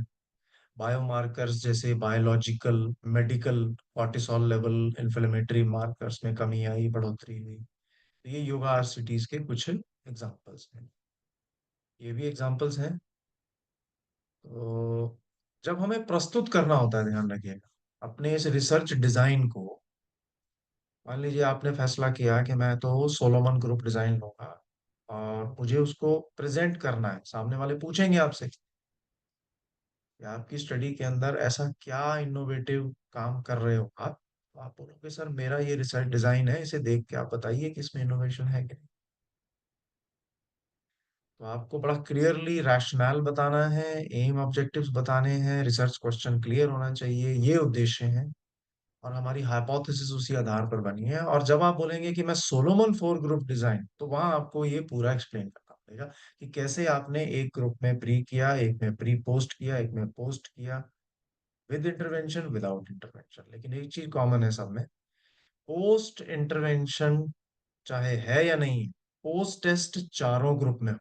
बायोमार्कर्स जैसे biological, medical, cortisol level, inflammatory markers में कमी आई, बढ़ोतरी हुई। तो ये योगा आरसीटीज के कुछ एग्जांपल्स हैं। ये भी एग्जांपल्स हैं। तो जब हमें प्रस्तुत करना होता है, ध्यान रखिएगा अपने इस रिसर्च डिजाइन को। मान लीजिए आपने फैसला किया कि मैं तो सोलोमन ग्रुप डिजाइन लूंगा, और मुझे उसको प्रेजेंट करना है। सामने वाले पूछेंगे आपसे कि आपकी स्टडी के अंदर ऐसा क्या इनोवेटिव काम कर रहे हो आप। तो आप बोलोगे सर मेरा ये रिसर्च डिजाइन है, इसे देख के आप बताइए कि इसमें इनोवेशन है कि नहीं। तो आपको बड़ा क्लियरली रैशनल बताना है, एम ऑब्जेक्टिव्स बताने हैं, रिसर्च क्वेश्चन क्लियर होना चाहिए, ये उद्देश्य हैं। और हमारी हाइपोथेसिस उसी आधार पर बनी है। और जब आप बोलेंगे कि मैं सोलोमन फोर ग्रुप डिजाइन, तो वहां आपको ये पूरा एक्सप्लेन करना पड़ेगा कि कैसे आपने एक ग्रुप में प्री किया, एक में प्री पोस्ट किया, एक में पोस्ट किया, विद इंटरवेंशन, विदाउट इंटरवेंशन। लेकिन एक चीज कॉमन है सब में, पोस्ट इंटरवेंशन चाहे है या नहीं, पोस्ट टेस्ट चारों ग्रुप में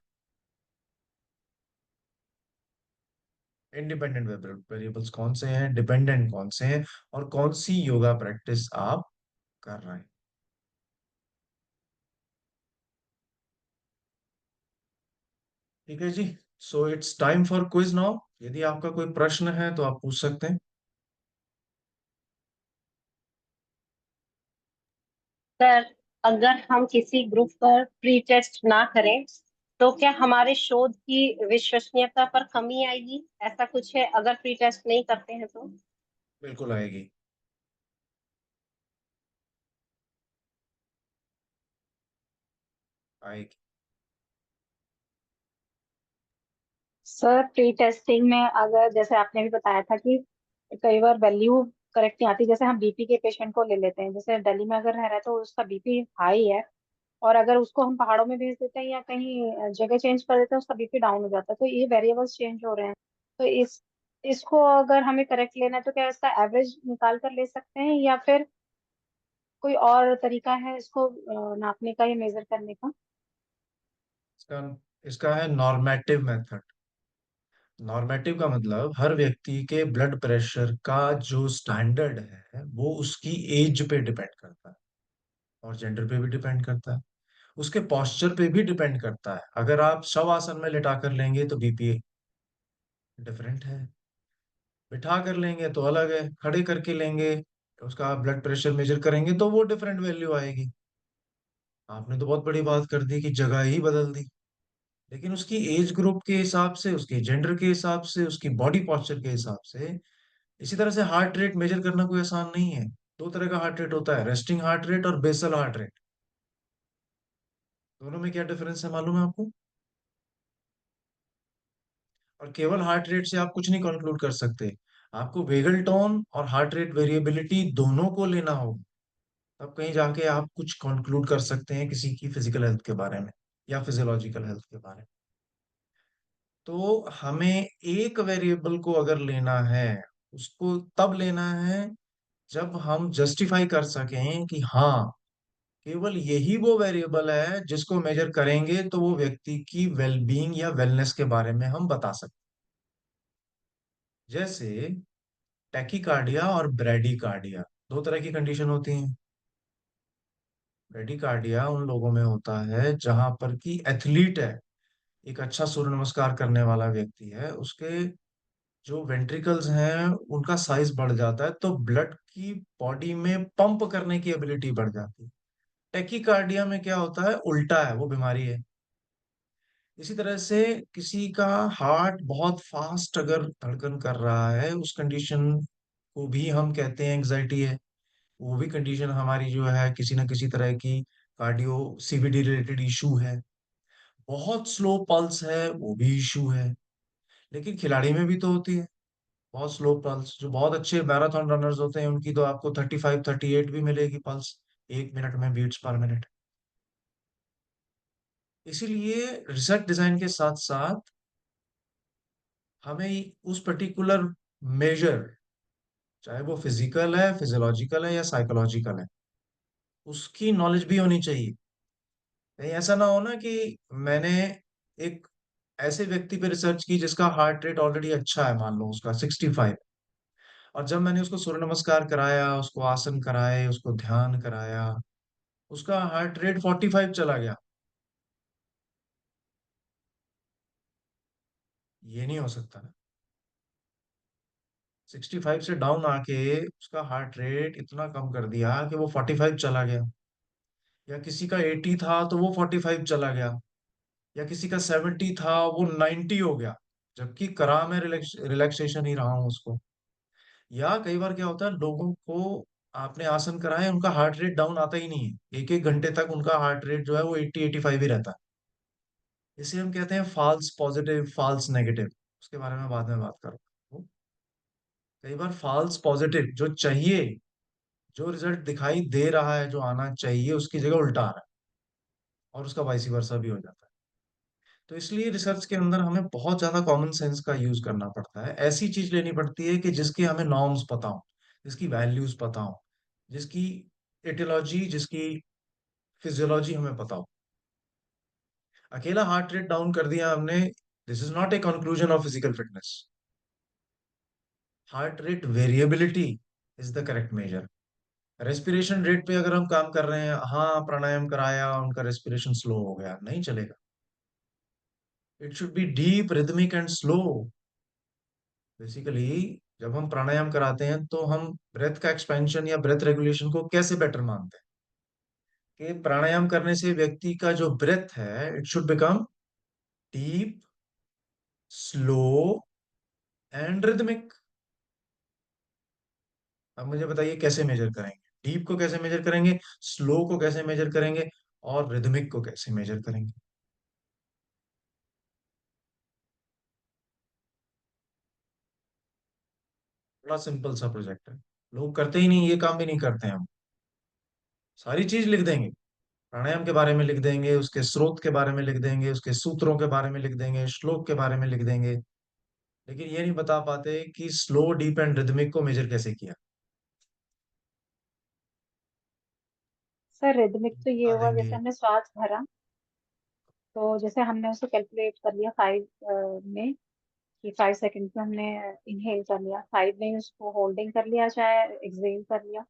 इंडिपेंडेंट वेरिएबल्स कौन से हैं, डिपेंडेंट कौन से हैं, और कौन सी योगा प्रैक्टिस आप कर रहे हैं। ठीक है जी। So it's time for quiz now. यदि आपका कोई प्रश्न है तो आप पूछ सकते हैं। सर, अगर हम किसी ग्रुप पर प्री टेस्ट ना करें तो क्या हमारे शोध की विश्वसनीयता पर कमी आएगी? ऐसा कुछ है अगर प्री टेस्ट नहीं करते हैं तो? बिल्कुल आएगी। आएगी। सर, प्री टेस्टिंग में अगर जैसे आपने भी बताया था कि कई बार वैल्यू करेक्ट नहीं आती, जैसे हम बीपी के पेशेंट को ले लेते हैं, जैसे दिल्ली में अगर रह रहा है तो उसका बीपी हाई है, और अगर उसको हम पहाड़ों में भेज देते हैं या कहीं जगह चेंज कर देते हैं, उसका बीपी डाउन हो जाता है। तो ये वेरिएबल्स चेंज हो रहे हैं। तो इसको अगर हमें करेक्ट लेना है तो क्या इसका एवरेज निकाल कर ले सकते हैं, या फिर कोई और तरीका है इसको नापने का या मेजर करने का? इसका इसका है नॉर्मेटिव मेथड। नॉर्मेटिव का मतलब हर व्यक्ति के ब्लड प्रेशर का जो स्टैंडर्ड है वो उसकी एज पे डिपेंड करता है, और जेंडर पे भी डिपेंड करता है, उसके पोस्चर पे भी डिपेंड करता है। अगर आप शव आसन में लिटा कर लेंगे तो बीपी डिफरेंट है, बिठा कर लेंगे तो अलग है, खड़े करके लेंगे तो उसका ब्लड प्रेशर मेजर करेंगे तो वो डिफरेंट वैल्यू आएगी। आपने तो बहुत बड़ी बात कर दी कि जगह ही बदल दी, लेकिन उसकी एज ग्रुप के हिसाब से, उसके जेंडर के हिसाब से, उसकी बॉडी पोस्चर के हिसाब से। इसी तरह से हार्ट रेट मेजर करना कोई आसान नहीं है। दो तरह का हार्ट रेट होता है, रेस्टिंग हार्ट रेट और बेसल हार्ट रेट। दोनों में क्या डिफरेंस है मालूम है आपको? और केवल हार्ट रेट से आप कुछ नहीं कंक्लूड कर सकते, आपको वेगल टोन और हार्ट रेट वेरिएबिलिटी दोनों को लेना होगा। तब कहीं जाके आप कुछ कंक्लूड कर सकते हैं किसी की फिजिकल हेल्थ के बारे में या फिजियोलॉजिकल हेल्थ के बारे में। तो हमें एक वेरिएबल को अगर लेना है, उसको तब लेना है जब हम जस्टिफाई कर सकें कि हाँ, केवल यही वो वेरिएबल है जिसको मेजर करेंगे तो वो व्यक्ति की वेलबींग या वेलनेस के बारे में हम बता सकते हैं। जैसे टैकीकार्डिया और ब्रेडीकार्डिया, दो तरह की कंडीशन होती हैं। ब्रेडीकार्डिया उन लोगों में होता है जहां पर कि एथलीट है, एक अच्छा सूर्य नमस्कार करने वाला व्यक्ति है, उसके जो वेंट्रिकल्स हैं उनका साइज बढ़ जाता है, तो ब्लड की बॉडी में पंप करने की एबिलिटी बढ़ जाती है। टेकीकार्डिया में क्या होता है, उल्टा है, वो बीमारी है। इसी तरह से किसी का हार्ट बहुत फास्ट अगर धड़कन कर रहा है, उस कंडीशन को भी हम कहते हैं एंजाइटी है। वो भी कंडीशन हमारी जो है किसी ना किसी तरह की कार्डियो सीवीडी रिलेटेड इशू है। बहुत स्लो पल्स है, वो भी इशू है। लेकिन खिलाड़ी में भी तो होती है बहुत स्लो पल्स। जो बहुत अच्छे मैराथन रनर्स होते हैं उनकी तो आपको 35-38 भी मिलेगी पल्स, 1 मिनट में, बीट्स पर मिनट। इसीलिए रिसर्च डिजाइन के साथ साथ हमें उस पर्टिकुलर मेजर, चाहे वो फिजिकल है, फिजियोलॉजिकल है या साइकोलॉजिकल है, उसकी नॉलेज भी होनी चाहिए। कहीं ऐसा ना हो ना कि मैंने एक ऐसे व्यक्ति पे रिसर्च की जिसका हार्ट रेट ऑलरेडी अच्छा है, मान लो उसका 65, और जब मैंने उसको सूर्य नमस्कार कराया, उसको आसन कराए, उसको ध्यान कराया, उसका हार्ट रेट 45 चला गया। ये नहीं हो सकता ना। 65 से डाउन आके उसका हार्ट रेट इतना कम कर दिया कि वो 45 चला गया। या किसी का 80 था तो वो 45 चला गया। या किसी का 70 था वो 90 हो गया, जबकि करा मैं रिलैक्सेशन ही रहा हूँ उसको। या कई बार क्या होता है, लोगों को आपने आसन कराए, उनका हार्ट रेट डाउन आता ही नहीं है, 1-1 घंटे तक उनका हार्ट रेट जो है वो 80-85 ही रहता है। इसे हम कहते हैं फॉल्स पॉजिटिव, फॉल्स नेगेटिव। उसके बारे में बाद में बात करूँ। कई बार फॉल्स पॉजिटिव जो चाहिए, जो रिजल्ट दिखाई दे रहा है, जो आना चाहिए, उसकी जगह उल्टा आ रहा है, और उसका वाइस वर्सा भी हो जाता है। तो इसलिए रिसर्च के अंदर हमें बहुत ज्यादा कॉमन सेंस का यूज करना पड़ता है। ऐसी चीज लेनी पड़ती है कि जिसकी हमें नॉर्म्स पता हो, जिसकी वैल्यूज पता हो, जिसकी एटियोलॉजी, जिसकी फिजियोलॉजी हमें पता हो। अकेला हार्ट रेट डाउन कर दिया हमने, this is not a conclusion of physical fitness. Heart rate variability is the correct measure. Respiration rate पे अगर हम काम कर रहे हैं, हाँ प्राणायाम कराया, उनका रेस्पिरेशन स्लो हो गया, नहीं चलेगा। It should be deep, rhythmic and slow. Basically जब हम प्राणायाम कराते हैं तो हम ब्रेथ का एक्सपेंशन या ब्रेथ रेगुलेशन को कैसे बेटर मानते हैं कि प्राणायाम करने से व्यक्ति का जो ब्रेथ है, it should become deep, slow and rhythmic. अब मुझे बताइए कैसे मेजर करेंगे? डीप को कैसे मेजर करेंगे, स्लो को कैसे मेजर करेंगे, और रिदमिक को कैसे मेजर करेंगे? बड़ा सिंपल सा प्रोजेक्ट है। लोग करते ही नहीं, ये काम भी नहीं करते हैं हम। सारी चीज लिख देंगे, प्राणायाम के बारे में लिख देंगे, उसके स्रोत के बारे में लिख देंगे, उसके सूत्रों के बारे में लिख देंगे, श्लोक के बारे में लिख देंगे, लेकिन ये नहीं बता पाते कि स्लो, डीप एंड रिदमिक को मेजर कैसे किया। सर रिदमिक तो ये बता हुआ देंगे। जैसे हमने श्वास भरा, तो जैसे हमने उसे कैलकुलेट कर लिया 5 में, कि 5 सेकंड में हमने इनहेल कर लिया, 5 में ही उसको होल्डिंग कर लिया, चाहे एक्सहेल कर लिया,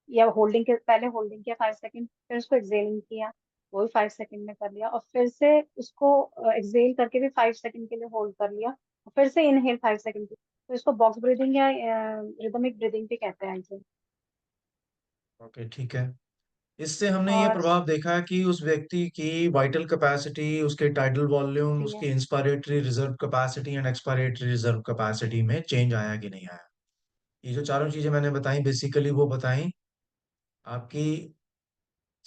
या होल्डिंग के पहले होल्डिंग किया 5 सेकंड, फिर उसको एक्सहेलिंग किया, वो भी 5 सेकंड में कर लिया, और फिर से उसको एक्सहेल करके भी 5 सेकंड के लिए होल्ड कर लिया, और फिर से इनहेल 5 सेकंड, तो इसको बॉक्स ब्रीदिंग या रिदमिक ब्रीदिंग भी कहते हैं आई थिंक। ओके, ठीक है। इससे हमने ये और प्रभाव देखा कि उस व्यक्ति की वाइटल कैपेसिटी, उसके टाइडल वॉल्यूम, जी उसकी inspiratory reserve capacity and expiratory reserve capacity में चेंज आया कि नहीं आया। ये जो चारों चीजें मैंने बताई, बेसिकली वो बताई आपकी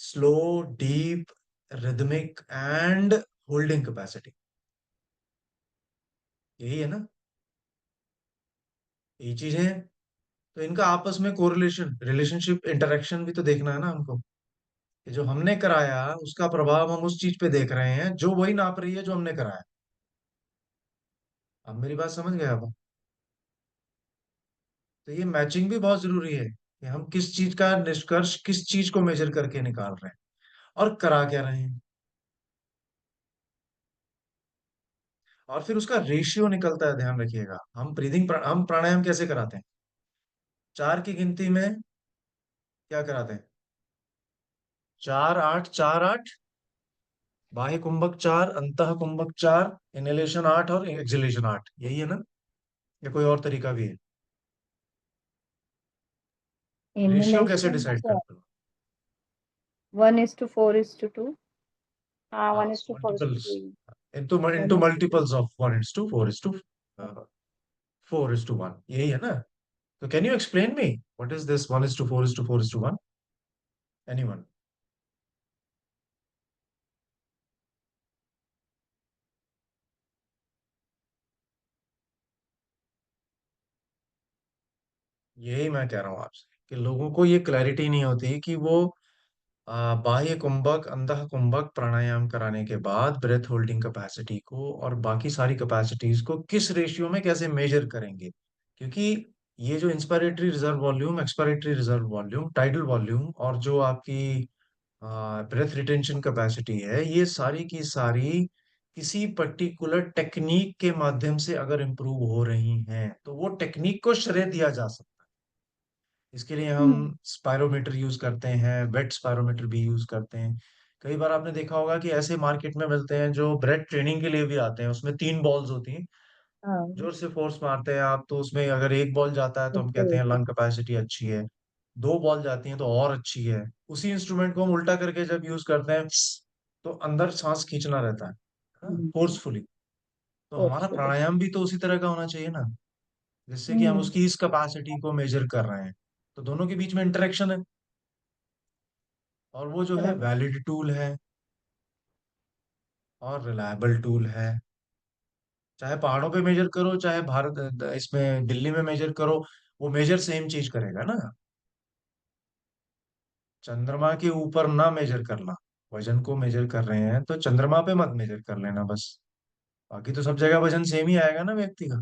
slow, deep, rhythmic and holding capacity. यही है ना, यही चीज है। तो इनका आपस में कोरिलेशन, रिलेशनशिप, इंटरेक्शन भी तो देखना है ना हमको, कि जो हमने कराया उसका प्रभाव हम उस चीज पे देख रहे हैं जो वही नाप रही है जो हमने कराया। अब मेरी बात समझ गए आप? तो ये मैचिंग भी बहुत जरूरी है कि हम किस चीज का निष्कर्ष, किस चीज को मेजर करके निकाल रहे हैं और करा क्या रहे हैं। और फिर उसका रेशियो निकलता है, ध्यान रखिएगा। हम हम प्राणायाम कैसे कराते हैं? 4 की गिनती में क्या कराते हैं? 4-8, 4-8, बाह्य कुंभक 4, अंतः कुंभक 4, इनहेलेशन 8 और एक्सहेलेशन 8, यही है ना? या कोई और तरीका भी है? रेशियो कैसे इनहेलेशन डिसाइड करते हो? 1:4:2। हाँ, हाँ, 1:4:2 मल्टीपल्स, ही। Into one into is two multiples of 1:4:4:1, यही है ना? तो can you explain me what is this 1:4:4:1? Anyone? यही मैं कह रहा हूँ आपसे कि लोगों को ये क्लैरिटी नहीं होती कि वो बाह्य कुंभक अंतः कुंभक प्राणायाम कराने के बाद ब्रेथ होल्डिंग कैपेसिटी को और बाकी सारी कैपेसिटीज को किस रेशियो में कैसे मेजर करेंगे। क्योंकि ये जो inspiratory reserve volume, expiratory reserve volume, tidal volume और जो आपकी ब्रेथ रिटेंशन कैपेसिटी है, ये सारी की सारी किसी पर्टिकुलर टेक्निक के माध्यम से अगर इम्प्रूव हो रही हैं तो वो टेक्निक को श्रेय दिया जा सकता है। इसके लिए हम हम्म। स्पायरोमीटर यूज करते हैं, वेट स्पायरोमीटर भी यूज करते हैं। कई बार आपने देखा होगा कि ऐसे मार्केट में मिलते हैं जो ब्रेथ ट्रेनिंग के लिए भी आते हैं, उसमें 3 बॉल्स होती हैं। हाँ। जोर से फोर्स मारते हैं आप तो उसमें अगर एक बॉल जाता है तो हम कहते हैं बिल्कुल। लंग कैपेसिटी अच्छी है। 2 बॉल जाती हैं तो और अच्छी है। उसी इंस्ट्रूमेंट को हम उल्टा करके जब यूज करते हैं तो अंदर सांस खींचना रहता है हम्म। फोर्सफुली। तो हमारा फोर्सफुली। प्राणायाम भी तो उसी तरह का होना चाहिए ना, जिससे कि हम हम्म। उसकी इस कैपेसिटी को मेजर कर रहे हैं। तो दोनों के बीच में इंटरेक्शन है, और वो जो है राइट। वैलिड टूल है और रिलायबल टूल है। चाहे पहाड़ों पे मेजर करो, चाहे भारत इसमें दिल्ली में मेजर करो, वो मेजर सेम चीज करेगा ना। चंद्रमा के ऊपर ना मेजर करना, वजन को मेजर कर रहे हैं तो चंद्रमा पे मत मेजर कर लेना बस। बाकी तो सब जगह वजन सेम ही आएगा ना व्यक्ति का।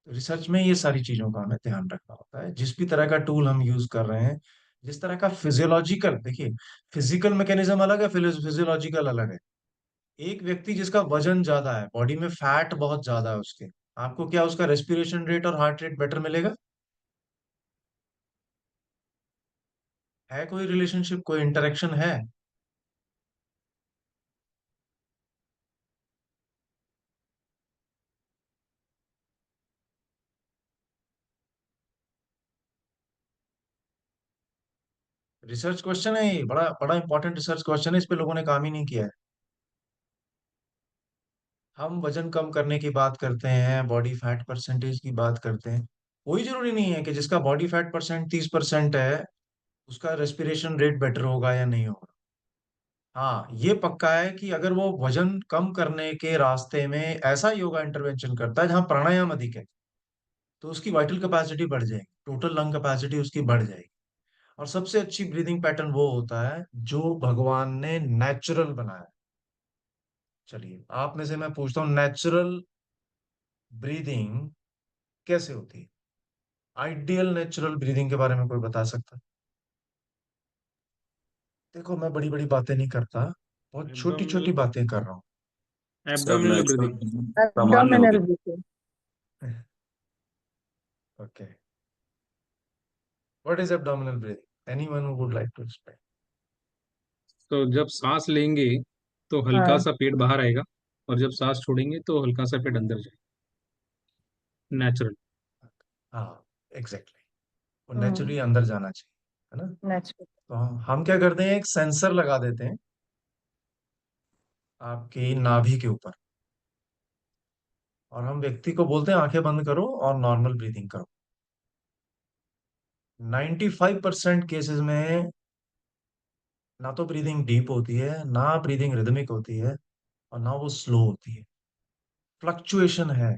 तो रिसर्च में ये सारी चीजों का हमें ध्यान रखना होता है, जिस भी तरह का टूल हम यूज कर रहे हैं। जिस तरह का फिजियोलॉजिकल, देखिए, फिजिकल मैकेनिज्म अलग है, फिजियोलॉजिकल अलग है। एक व्यक्ति जिसका वजन ज्यादा है, बॉडी में फैट बहुत ज्यादा है उसके, आपको क्या उसका रेस्पिरेशन रेट और हार्ट रेट बेटर मिलेगा? है कोई रिलेशनशिप, कोई इंटरेक्शन है? रिसर्च क्वेश्चन है ये, बड़ा बड़ा इंपॉर्टेंट रिसर्च क्वेश्चन है, इस पे लोगों ने काम ही नहीं किया है। हम वजन कम करने की बात करते हैं, बॉडी फैट परसेंटेज की बात करते हैं। कोई जरूरी नहीं है कि जिसका बॉडी फैट परसेंट 30% है उसका रेस्पिरेशन रेट बेटर होगा या नहीं होगा। हाँ, ये पक्का है कि अगर वो वजन कम करने के रास्ते में ऐसा योगा इंटरवेंशन करता है जहाँ प्राणायाम अधिक है, तो उसकी वाइटल कैपेसिटी बढ़ जाएगी, टोटल लंग कैपेसिटी उसकी बढ़ जाएगी। और सबसे अच्छी ब्रीदिंग पैटर्न वो होता है जो भगवान ने नेचुरल बनाया है। चलिए, आप में से मैं पूछता हूँ, नेचुरल ब्रीदिंग कैसे होती है? आइडियल नेचुरल ब्रीदिंग के बारे में कोई बता सकता है? देखो, मैं बड़ी बड़ी बातें नहीं करता, बहुत छोटी एब्डोमिनल छोटी बातें कर रहा हूँ। Sir abdominal natural breathing. सामान्य एब्डोमिनल होगी। Breathing. Okay, what is abdominal breathing? Anyone who would like to explain? तो जब सांस लेंगे तो हल्का हाँ। सा पेट बाहर आएगा, और जब सांस छोड़ेंगे तो हल्का सा पेट अंदर जाएगा, नेचुरल। हाँ, एग्जैक्टली, वो हम्म। नेचुरली अंदर जाना चाहिए, है ना। नेचुरल। तो हम क्या करते हैं, एक सेंसर लगा देते हैं आपकी नाभि के ऊपर, और हम व्यक्ति को बोलते हैं आंखें बंद करो और नॉर्मल ब्रीदिंग करो। 95% केसेस में ना तो ब्रीदिंग डीप होती है, ना ब्रीदिंग रिदमिक होती है, और ना वो स्लो होती है, फ्लक्चुएशन है।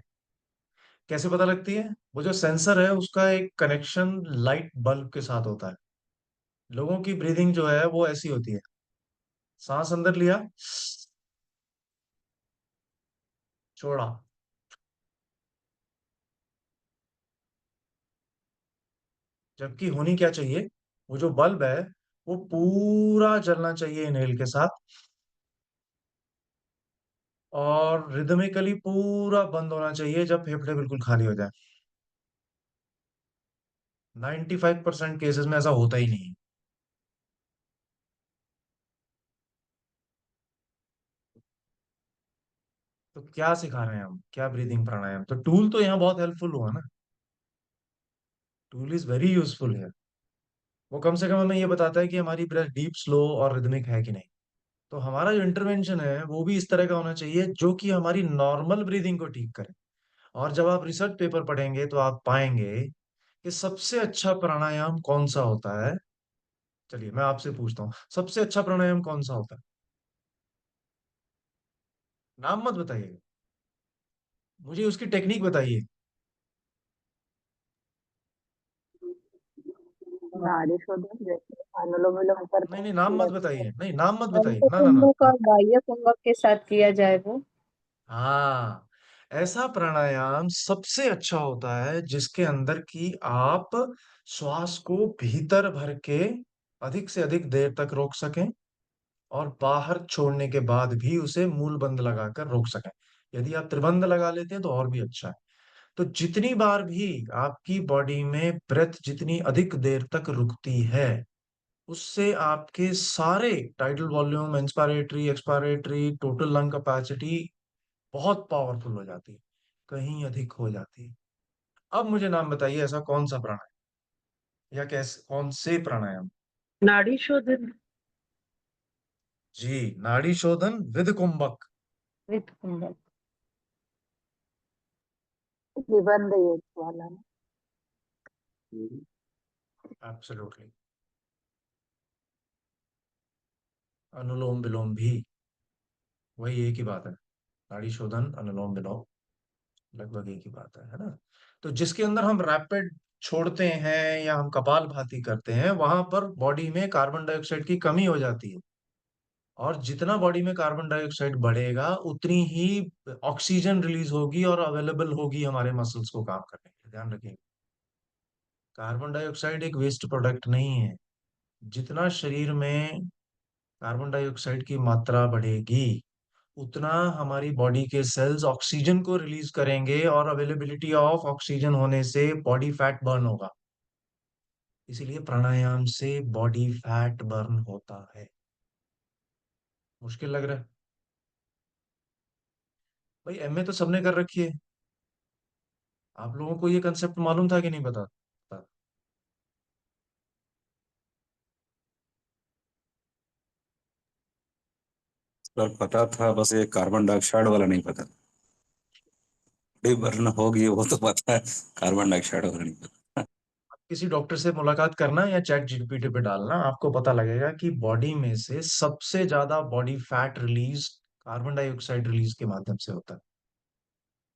कैसे पता लगती है? वो जो सेंसर है उसका एक कनेक्शन लाइट बल्ब के साथ होता है। लोगों की ब्रीदिंग जो है वो ऐसी होती है, सांस अंदर लिया, छोड़ा। जबकि होनी क्या चाहिए, वो जो बल्ब है वो पूरा जलना चाहिए इनहेल के साथ, और रिदमिकली पूरा बंद होना चाहिए जब फेफड़े बिल्कुल खाली हो जाए। 95% केसेस में ऐसा होता ही नहीं है। तो क्या सिखा रहे हैं हम, क्या ब्रीदिंग प्राणायाम? तो टूल तो यहाँ बहुत हेल्पफुल हुआ ना, टूल इज वेरी यूजफुल है। वो कम से कम हमें ये बताता है कि हमारी ब्रेथ डीप, स्लो और रिदमिक है कि नहीं। तो हमारा जो इंटरवेंशन है वो भी इस तरह का होना चाहिए जो कि हमारी नॉर्मल ब्रीदिंग को ठीक करे। और जब आप रिसर्च पेपर पढ़ेंगे तो आप पाएंगे कि सबसे अच्छा प्राणायाम कौन सा होता है। चलिए मैं आपसे पूछता हूँ, सबसे अच्छा प्राणायाम कौन सा होता है? नाम मत बताइए, मुझे उसकी टेक्निक बताइए। नारी शोधन जैसे अनुलोम विलोम करते नहीं हैं नहीं, नाम मत वैसे बताइए, नहीं नाम मत बताइए, ना ना ना। अनुकुंभक और बाह्य कुंभक के साथ किया जाए वो। हाँ, ऐसा प्राणायाम सबसे अच्छा होता है जिसके अंदर की आप श्वास को भीतर भर के अधिक से अधिक देर तक रोक सकें और बाहर छोड़ने के बाद भी उसे मूल बंद लगाकर रोक सकें। यदि आप त्रिबंध लगा लेते हैं तो और भी अच्छा है। तो जितनी बार भी आपकी बॉडी में ब्रेथ जितनी अधिक देर तक रुकती है, उससे आपके सारे tidal volume, inspiratory, expiratory, total lung capacity बहुत पावरफुल हो जाती है, कहीं अधिक हो जाती है। अब मुझे नाम बताइए ऐसा कौन सा प्राणायाम, या कैसे कौन से प्राणायाम? नाड़ी शोधन जी, नाड़ी शोधन विद कुंभक। विद कुंडल, निबंध योग वाला ना। एब्सोल्युटली। अनुलोम विलोम भी वही एक ही बात है। नाड़ी शोधन, अनुलोम विलोम लगभग एक ही बात है ना? तो जिसके अंदर हम रैपिड छोड़ते हैं या हम कपालभाति करते हैं, वहां पर बॉडी में कार्बन डाइऑक्साइड की कमी हो जाती है। और जितना बॉडी में कार्बन डाइऑक्साइड बढ़ेगा उतनी ही ऑक्सीजन रिलीज होगी और अवेलेबल होगी हमारे मसल्स को काम करने के लिए। ध्यान रखिए, कार्बन डाइऑक्साइड एक वेस्ट प्रोडक्ट नहीं है। जितना शरीर में कार्बन डाइऑक्साइड की मात्रा बढ़ेगी, उतना हमारी बॉडी के सेल्स ऑक्सीजन को रिलीज करेंगे और अवेलेबिलिटी ऑफ ऑक्सीजन होने से बॉडी फैट बर्न होगा। इसीलिए प्राणायाम से बॉडी फैट बर्न होता है। मुश्किल लग रहा है? भाई एमए तो सबने कर रखी है, आप लोगों को ये कंसेप्ट मालूम था कि नहीं? बता बता। सर पता था, बस ये कार्बन डाइऑक्साइड वाला नहीं पता। बड़ी बर्न होगी वो तो पता है, कार्बन डाइऑक्साइड वाला नहीं पता। आप किसी डॉक्टर से मुलाकात करना या चैट जीपीटी पे डालना, आपको पता लगेगा कि बॉडी में से सबसे ज्यादा body fat release carbon dioxide release के माध्यम से होता है।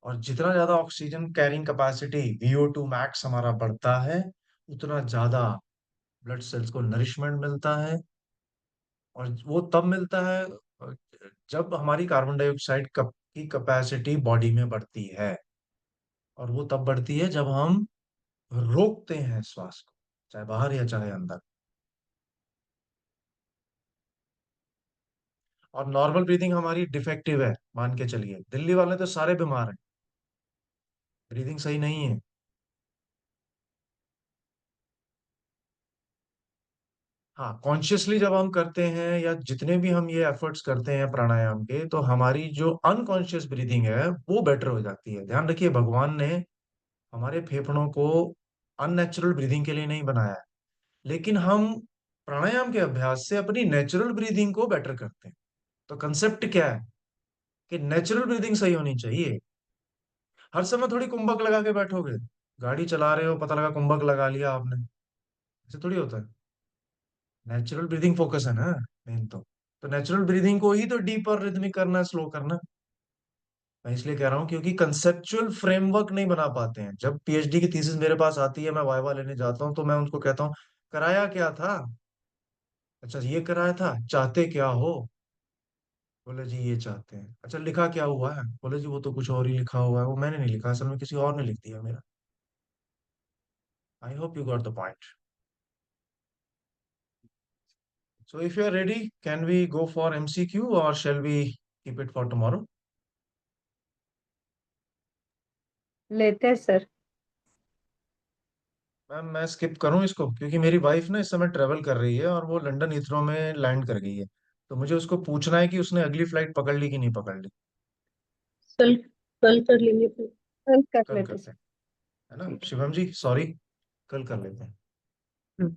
और जितना ज्यादा oxygen carrying capacity VO2 max हमारा बढ़ता है, उतना ज्यादा ब्लड सेल्स को नरिशमेंट मिलता है। और वो तब मिलता है जब हमारी कार्बन डाइऑक्साइड की कैपेसिटी बॉडी में बढ़ती है। और वो तब बढ़ती है जब हम रोकते हैं श्वास को, चाहे बाहर या चाहे अंदर। और नॉर्मल ब्रीदिंग हमारी डिफेक्टिव है, मान के चलिए। दिल्ली वाले तो सारे बीमार हैं, ब्रीदिंग सही नहीं है। हाँ, कॉन्शियसली जब हम करते हैं या जितने भी हम ये एफर्ट्स करते हैं प्राणायाम के, तो हमारी जो अनकॉन्शियस ब्रीदिंग है वो बेटर हो जाती है। ध्यान रखिए, भगवान ने हमारे फेफड़ों को अननेचुरल ब्रीदिंग के लिए नहीं बनाया है, लेकिन हम प्राणायाम के अभ्यास से अपनी नेचुरल ब्रीदिंग को बेटर करते हैं। तो कंसेप्ट क्या है कि नेचुरल ब्रीदिंग सही होनी चाहिए। हर समय थोड़ी कुंभक लगा के बैठोगे, गाड़ी चला रहे हो पता लगा कुंभक लगा लिया आपने, ऐसे थोड़ी होता है। नेचुरल ब्रीदिंग फोकस है ना, मेन तो नेचुरल ब्रीदिंग को ही तो डीप और रिदमिक करना, स्लो करना। मैं इसलिए कह रहा हूँ क्योंकि कंसेप्चुअल फ्रेमवर्क नहीं बना पाते हैं। जब पीएचडी की थीसिस मेरे पास आती है, मैं वाइवा लेने जाता हूँ, तो मैं उनको कहता हूँ कराया क्या था? अच्छा ये कराया था, चाहते क्या हो? बोले जी ये चाहते हैं। अच्छा लिखा क्या हुआ है? बोले जी वो तो कुछ और ही लिखा हुआ है, वो मैंने नहीं लिखा, असल में किसी और ने लिख दिया मेरा। I hope you got the point. So if you are ready, can we go for MCQ or shall we keep it for tomorrow? लेते हैं सर। मैम मैं स्किप करूं इसको क्योंकि मेरी वाइफ ना इस समय ट्रेवल कर रही है और वो लंदन हीथ्रो में लैंड कर गई है। तो मुझे उसको पूछना है कि उसने अगली फ्लाइट पकड़ ली कि नहीं पकड़ ली। कल कल कर लेंगे फिर। कल कर कल लेते करते सर। हैं, है ना ठीक है। शिवम जी? सॉरी, कल कर लेते हैं। हम्म,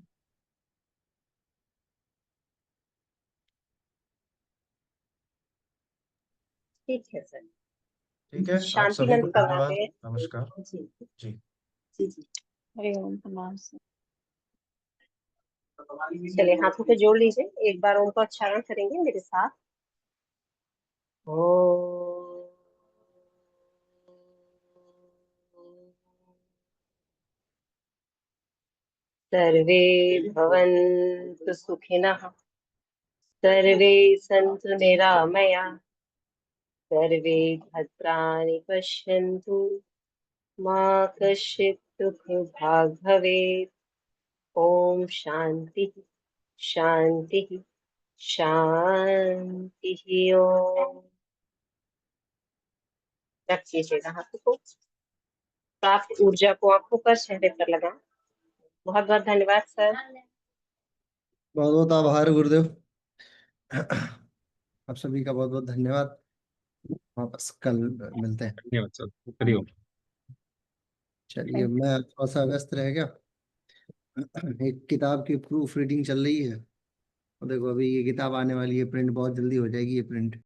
ठीक है सर। ठीक है, आप शांति सभी को मंत्र धन्यवाद, करवाते हैं। नमस्कार जी जी। जी जी। हरि ओम प्रणाम सर। चलिए हाथों पे जोड़ लीजिए, एक बार ओम का उच्चारण करेंगे मेरे साथ। ओम। सर्वे भवन्तु सुखिनः, सर्वे सन्तु निरामया, सर्वे भद्राणि पश्यन्तु, मा कश्चित् दुःखभाग् भवेत्। ओम शांति शांति शांति। ओम। रख लीजिएगा हाथों को, प्राप्त ऊर्जा को आंखों पर, चेहरे पर लगाएं। बहुत बहुत धन्यवाद सर। बहुत बहुत आभार गुरुदेव। आप सभी का बहुत बहुत धन्यवाद। वापस कल मिलते हैं। धन्यवाद सर। हरिओम। चलिए, मैं थोड़ा सा व्यस्त रह गया। एक किताब की प्रूफ रीडिंग चल रही है, और देखो अभी ये किताब आने वाली है, प्रिंट बहुत जल्दी हो जाएगी ये प्रिंट।